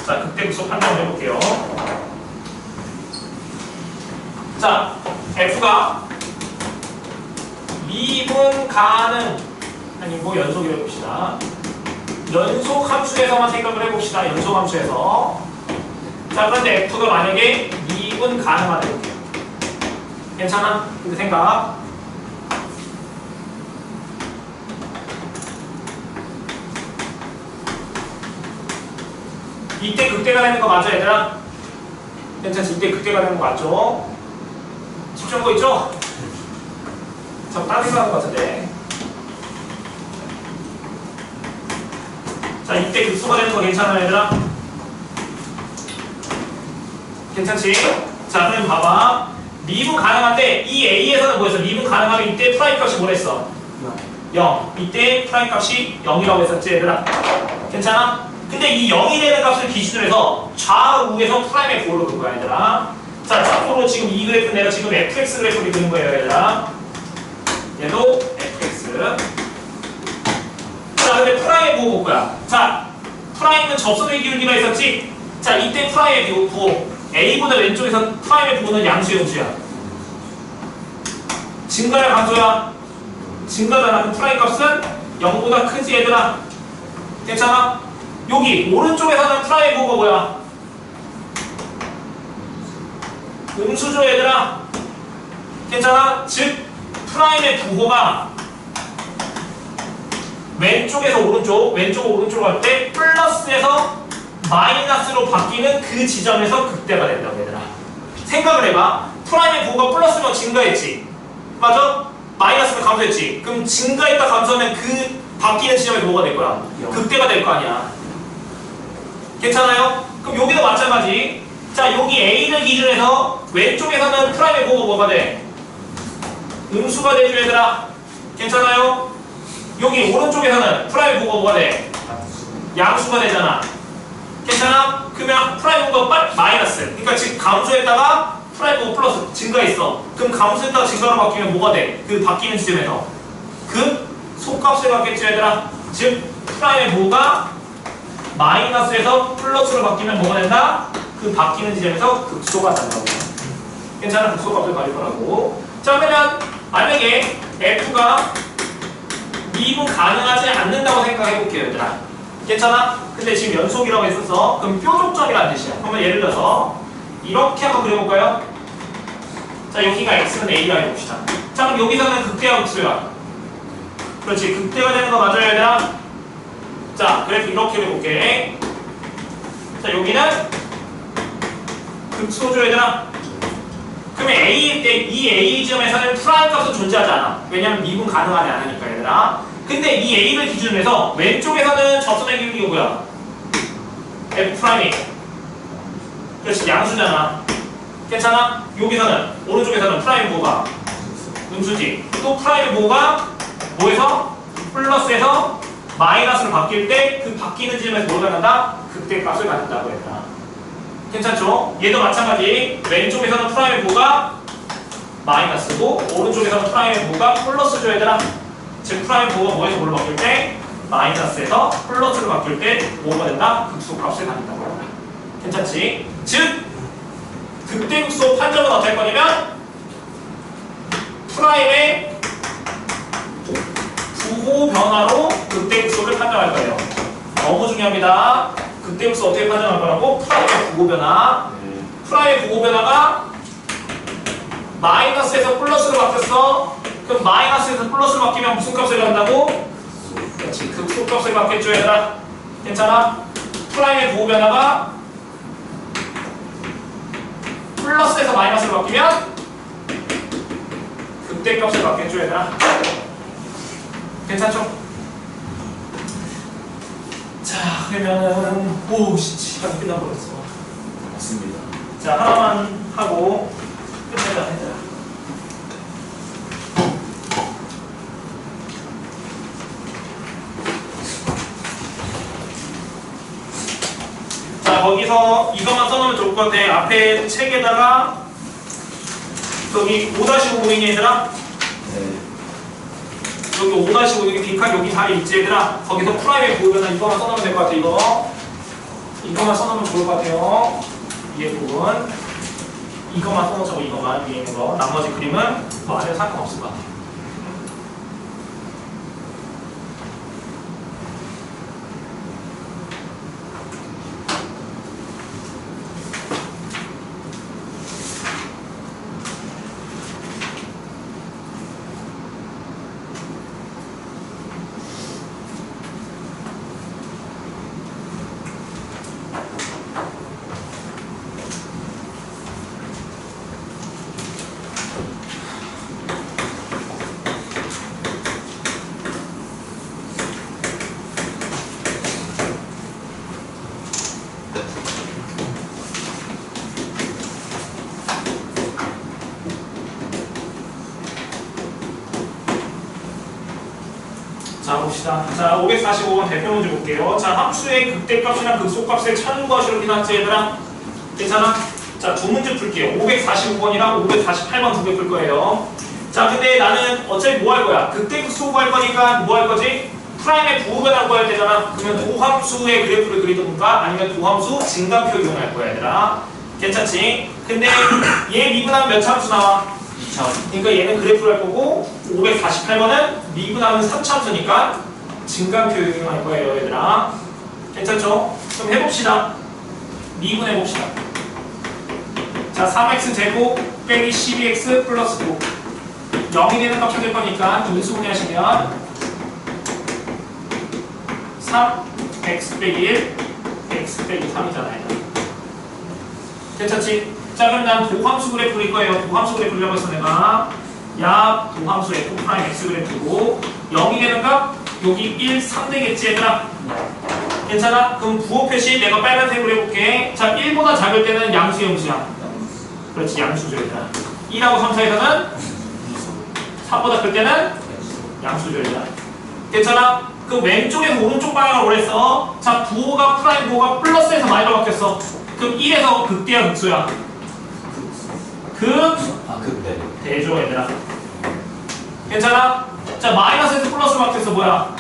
자 극대 극소 판정을 해볼게요. 자, f가 미분 가능 아니고 연속이라고 해봅시다. 연속 함수에서만 생각을 해봅시다. 연속 함수에서. 자, 그런데 f가 만약에 미분 가능하다 해볼게요. 괜찮아? 근데 생각. 이때 극대가 되는 거 맞아, 얘들아? 괜찮지? 이때 극대가 되는 거 맞죠? 집중하고 있죠? 저 딴 생각하는 것 같은데. 자, 이때 극소가 되는 거 괜찮아요, 얘들아? 괜찮지? 자, 그럼 봐봐. 미분 가능한데, 이 A에서는 뭐였어? 미분 가능하면 이때 프라임 값이 뭐랬어? 0. 이때 프라임 값이 0이라고 했었지, 얘들아? 괜찮아? 근데 이 0이 되는 값을 기준으로 해서 좌우에서 프라임의 부호를 볼 거야, 얘들아. 자, 참고로 지금 이 그래프 내가 지금 fx 그래프를 그린 거예요, 얘들아. 얘도 fx. 자, 근데 프라임의 부호 볼 거야. 자, 프라임은 접선의 기울기가 있었지? 자, 이때 프라임의 부호. A보다 왼쪽에서 프라임의 부호는 양수야, 음수야? 증가야, 감소야? 증가잖아. 그럼 프라임 값은 0보다 크지, 얘들아? 괜찮아? 여기 오른쪽에서는 프라임의 부호가 뭐야? 음수죠 얘들아. 괜찮아? 즉 프라임의 부호가 왼쪽에서 오른쪽, 오른쪽으로 갈 때 플러스에서 마이너스로 바뀌는 그 지점에서 극대가 된다고 얘들아. 생각을 해봐. 프라임의 부호가 플러스면 증가했지. 맞아? 마이너스면 감소했지. 그럼 증가했다 감소하면 그 바뀌는 지점에서 뭐가 될 거야? 극대가 될 거 아니야. 괜찮아요? 그럼 여기도 마찬가지. 자, 여기 A를 기준해서 왼쪽에서는 프라임의 부호가 뭐가 돼? 음수가 되죠 얘들아. 괜찮아요? 여기 오른쪽에서는 프라임의 부호가 뭐가 돼? 양수가 되잖아. 괜찮아? 그러면 프라임 부호가 마이너스. 그러니까 지금 감소했다가 프라임 부호 플러스 증가했어. 그럼 감소했다가 증가로 바뀌면 뭐가 돼? 그 바뀌는 지점에서 그 속값을 갖겠죠 얘들아. 즉 프라임의 부호가 마이너스에서 플러스로 바뀌면 뭐가 된다? 그 바뀌는 지점에서 극소가 된다고. 괜찮아? 극소값을 가질 거라고. 자 그러면 만약에 F가 미분 가능하지 않는다고 생각해볼게요 얘들아. 괜찮아? 근데 지금 연속이라고 했어서 그럼 뾰족점이라는 뜻이야. 그러면 예를 들어서 이렇게 한번 그려볼까요? 자 여기가 X는 A라 해봅시다. 자 그럼 여기서는 극대와 극소야. 그렇지. 극대가 되는 거 맞아요 얘들아? 자 그래프 이렇게 그려볼게. 자 여기는 극소죠 얘들아? 그러면 이 A 지점에서는 프라임 값은 존재하지 않아. 왜냐면 미분 가능하지 않으니까 얘들아. 근데 이 A를 기준으로 해서 왼쪽에서는 접선의 기울기가 뭐야? F 프라임이. 그렇지 양수잖아. 괜찮아? 여기서는 오른쪽에서는 프라임 부호가 음수지. 또 프라임 부호가 뭐에서? 플러스에서 마이너스로 바뀔 때 그 바뀌는 지점에서 뭘 갖는다? 극대 값을 갖는다고 했다. 괜찮죠? 얘도 마찬가지. 왼쪽에서는 프라임 부호가 마이너스고 오른쪽에서는 프라임 부호가 플러스죠 얘들아. 즉 프라임 부호가 뭐에서 뭘로 바뀔 때? 마이너스에서 플러스로 바뀔 때 뭐가 된다? 극소값을 갖는다고 한다. 괜찮지? 즉 극대극소 판정은 어떻게 할 거냐면 프라임의 부호 변화로 극대극소를 판정할 거예요. 너무 중요합니다. 극대극소 어떻게 판정할 거라고? 프라임의 부호 변화. 프라임의 부호 변화가 마이너스에서 플러스로 바뀌었어. 그럼 마이너스에서 플러스로 바뀌면 무슨 값을 갖는다고? 그렇지. 극소값을 갖겠죠 얘들아. 괜찮아? 프라임의 부호 변화가 플러스에서 마이너스로 바뀌면 극대값을 갖겠죠 얘들아. 괜찮죠? 자 그러면은 오우 시간이 끝나버렸어. 맞습니다. 자 하나만 하고 끝내자 얘들아. 자 거기서 이것만 써놓으면 좋을 것 같아. 앞에 책에다가 여기 5-5이니 얘들아. 네. 여기 5-5 여기 빈칸 여기 다 있지 얘들아. 거기서 프라임의 부호 변화 이거만 써놓으면 될 것 같아. 이거만 써놓으면 좋을 것 같아요. 위에 부분 이거만 써놓자고. 이거만 위에 있는 거. 나머지 그림은 뭐 안 해도 상관없을 것 같아. 자 봅시다. 자 545번 대표 문제 볼게요. 자 함수의 극대값이나 극소값을 찾는 것이 이렇게 나왔지 얘들아. 괜찮아? 자 두 문제 풀게요. 545번이랑 548번 두 개 풀 거예요. 자 근데 나는 어차피 뭐 할 거야? 극대극소 구할 거니까 뭐 할 거지? 프라임의 부호 변화 구할 때잖아. 그러면 도함수의 그래프를 그리던가 아니면 도함수 증가표 이용할 거야 얘들아. 괜찮지? 근데 얘 미분하면 몇 차 함수 나와? 2차원. 그러니까 얘는 그래프를 할 거고 548번은 미분하면 3차함수니까 증가표 이용할 거예요 얘들아. 괜찮죠? 그럼 해봅시다. 미분해봅시다. 자 3x 제곱 빼기 12x 플러스 9 0이 되는 값이 될 거니까 인수분해 하시면 3 x 빼기 1 x 빼기 3이잖아요. 괜찮지? 자 그럼 난 도함수 그래프 그릴 거예요. 도함수 그래프 그리려고 했어 내가. 야 도함수 f 프라임 x 그래프고 0이 되는 값 여기 1, 3 되겠지 얘들아? 괜찮아? 그럼 부호 표시 내가 빨간색으로 해볼게. 자 1보다 작을 때는 양수 영수야. 그렇지 양수죠 얘들아. 2하고 3 사이에서는 3보다 클 때는 양수죠 얘들아. 괜찮아? 그 왼쪽에서 오른쪽 방향으로 오랬어. 자 부호가 프라임 부호가 플러스에서 마이너로 바뀌었어. 그럼 1에서 극대야 극소야? 그때. 대조 얘들아. 괜찮아? 자 마이너스에서 플러스로 바뀌었어 뭐야?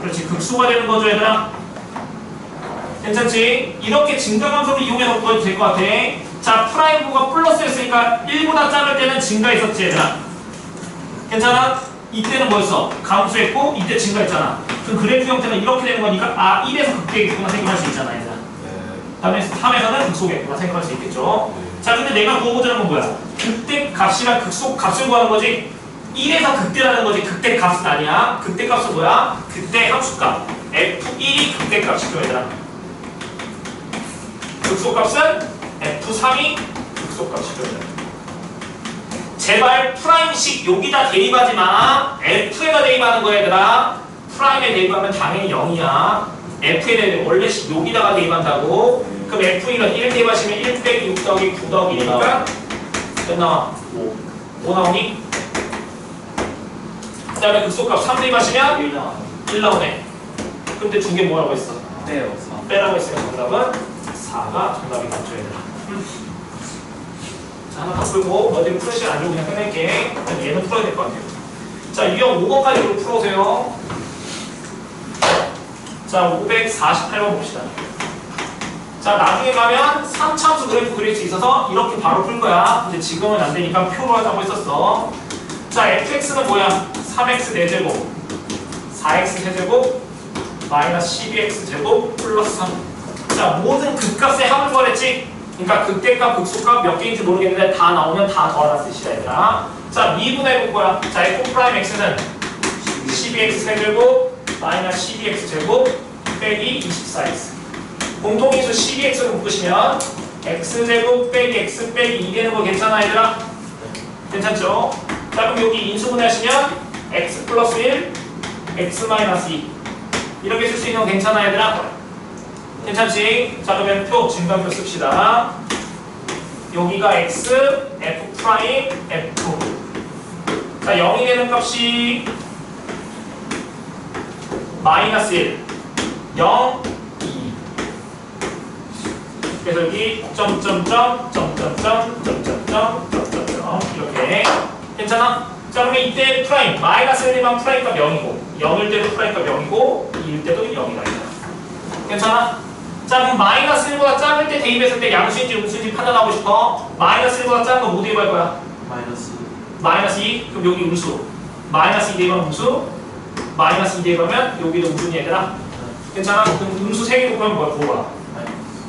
그렇지 극소가 되는 거죠 얘들아. 괜찮지? 이렇게 증가함수를 이용해서 구해도 될 것 같아. 자 프라임 부호가 플러스였으니까 1보다 작을 때는 증가했었지 얘들아. 괜찮아? 이때는 뭐였어? 감소했고 이때 증가했잖아. 그럼 그래프 형태는 이렇게 되는 거니까 아 1에서 극대겠구나 생각할 수 있잖아 얘들아. 다음에 3에서는 극소겠구나 생각할 수 있겠죠. 자 근데 내가 구해보자는 건 뭐야? 극대 값이랑 극소 값을 구하는 거지. 1에서 극대라는 거지. 극대 값은 아니야. 극대 값은 뭐야? 극대 함수값 F1이 극대 값이죠 얘들아. 극소 값은 F3이 극소 값이죠 얘들아. 제발 프라임식 여기다 대입하지 마. F에다 대입하는 거야 얘들아. 프라임에 대입하면 당연히 0이야. F에 대입 원래 여기다가 대입한다고. 그럼 F1은 1 대입하시면 1 빼기 6 더하기 9 더하기 1이니까 몇 나와? 5 나오니? 그 다음에 극소값 3 대입하시면 1 나오네. 근데 두 개 뭐라고 했어? 빼요. 빼라고 했으니까 정답은 4가 정답이 맞죠 얘들아. 자, 하나 더 풀고 너희들이 풀 시간 안 주고 그냥 끝낼게. 얘는 풀어야 될 것 같아요. 자, 유형 5번까지 이걸 풀어오세요. 자, 548번 봅시다. 자, 나중에 가면 3차함수 그래프 그릴 수 있어서 이렇게 바로 풀 거야. 근데 지금은 안 되니까 표로 하자고 했었어. 자, fx는 뭐야? 3x 4제곱, 4x 세제곱, 마이너스 12x 제곱, 플러스 3. 자, 모든 극값의 합을 구하랬지? 그러니까 극대값, 극소값 몇 개인지 모르겠는데 다 나오면 다 더하라 뜻이야 얘들아. 자, 미분해볼 거야. 자, f'(x는 12x 세제곱, 마이너스 12x 제곱, 빼기 24x. 공통인수 12x를 묶으시면 x제곱 빼기 x 빼기 2 되는 거 괜찮아 얘들아? 괜찮죠? 자 그럼 여기 인수분해하시면 x 플러스 1, x 마이너스 2 이렇게 쓸 수 있는 거 괜찮아 얘들아? 괜찮지? 자 그러면 표 증가표 씁시다. 여기가 x, f 프라임, f. 자 0이 되는 값이 마이너스 1, 0, 2. 그래서 여기 점점점 이렇게 괜찮아? 자 그러면 이때 프라임 마이너스 1이면 프라임값 0이고 0일 때도 프라임값 0이고 2일 때도 0이다. 괜찮아? 자 그럼 마이너스 1보다 작을 때 대입했을 때 양수인지 음수인지 판단하고 싶어. 마이너스 1보다 작은 거 뭐 대입할 거야? 마이너스 2? 그럼 여기 음수. 마이너스 2 대입하면 음수. 마이너스 2 대입하면 여기도 음수니 얘들아. 괜찮아? 그럼 음수 3개 곱하면 뭐야? 뭐가?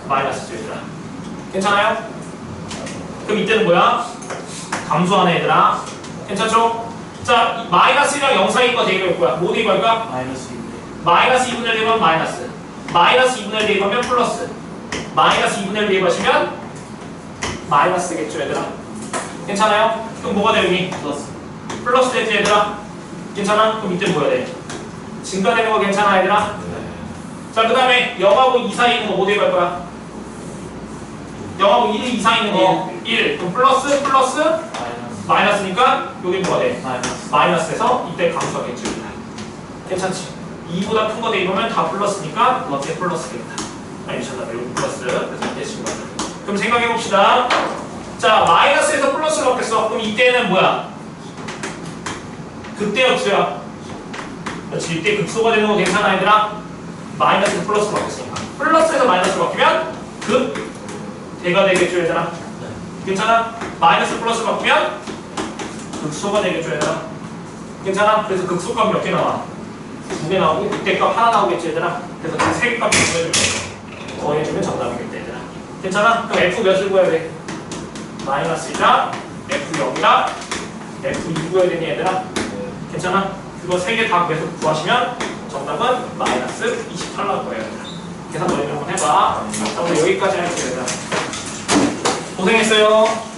마이너스죠 얘들아. 괜찮아요? 그럼 이때는 뭐야? 감소하네 얘들아. 괜찮죠? 자 마이너스 1이랑 0 사이인 거 대입할 거야. 뭐 대입할까? 마이너스 2분의 1 대입하면 마이너스. 마이너스 2분의 1 대입하면 플러스. 마이너스 2분의 1 대입하시면 마이너스겠죠 얘들아. 괜찮아요? 그럼 뭐가 돼 여기? 플러스 되지 얘들아. 괜찮아? 그럼 이때 뭐야 돼? 증가되는 거 괜찮아 얘들아? 자 그 다음에 0하고 2 사이 있는 거 뭐 대입할 거야? 0하고 1 이상 있는 거 1. 그럼 플러스 마이너스니까 여기 뭐가 돼? 마이너스에서 이때 감소하겠죠. 괜찮지? 2보다 큰 거 대입하면 다 플러스니까 이때 플러스겠다. 미쳤나 봐. 여기 플러스. 그래서 이때 친구가. 그럼 생각해봅시다. 자 마이너스에서 플러스로 바뀌었어. 그럼 이때는 뭐야? 극대 역수야. 그렇지. 이때 극소가 되는 거 괜찮아 얘들아? 마이너스에서 플러스로 바뀌었으니까. 플러스에서 마이너스로 바뀌면 극대가 되겠죠 얘들아? 괜찮아? 마이너스 플러스로 바뀌면 극소가 되겠죠 얘들아? 괜찮아? 그래서 극소값 몇 개 나와? 2개 나오고 극대값 하나 나오겠지 얘들아? 그래서 그 3개 값 더해주면 정답이겠다 얘들아. 괜찮아? 그럼 F 몇을 구해야 돼? 마이너스 1이랑 F 0이랑 F 2 구해야 되니 얘들아? 괜찮아? 그거 3개 다 계속 구하시면 정답은 마이너스 28 나올 거예요. 계산 너희들 한번 해봐. 자, 오늘 여기까지 할게요. 고생했어요.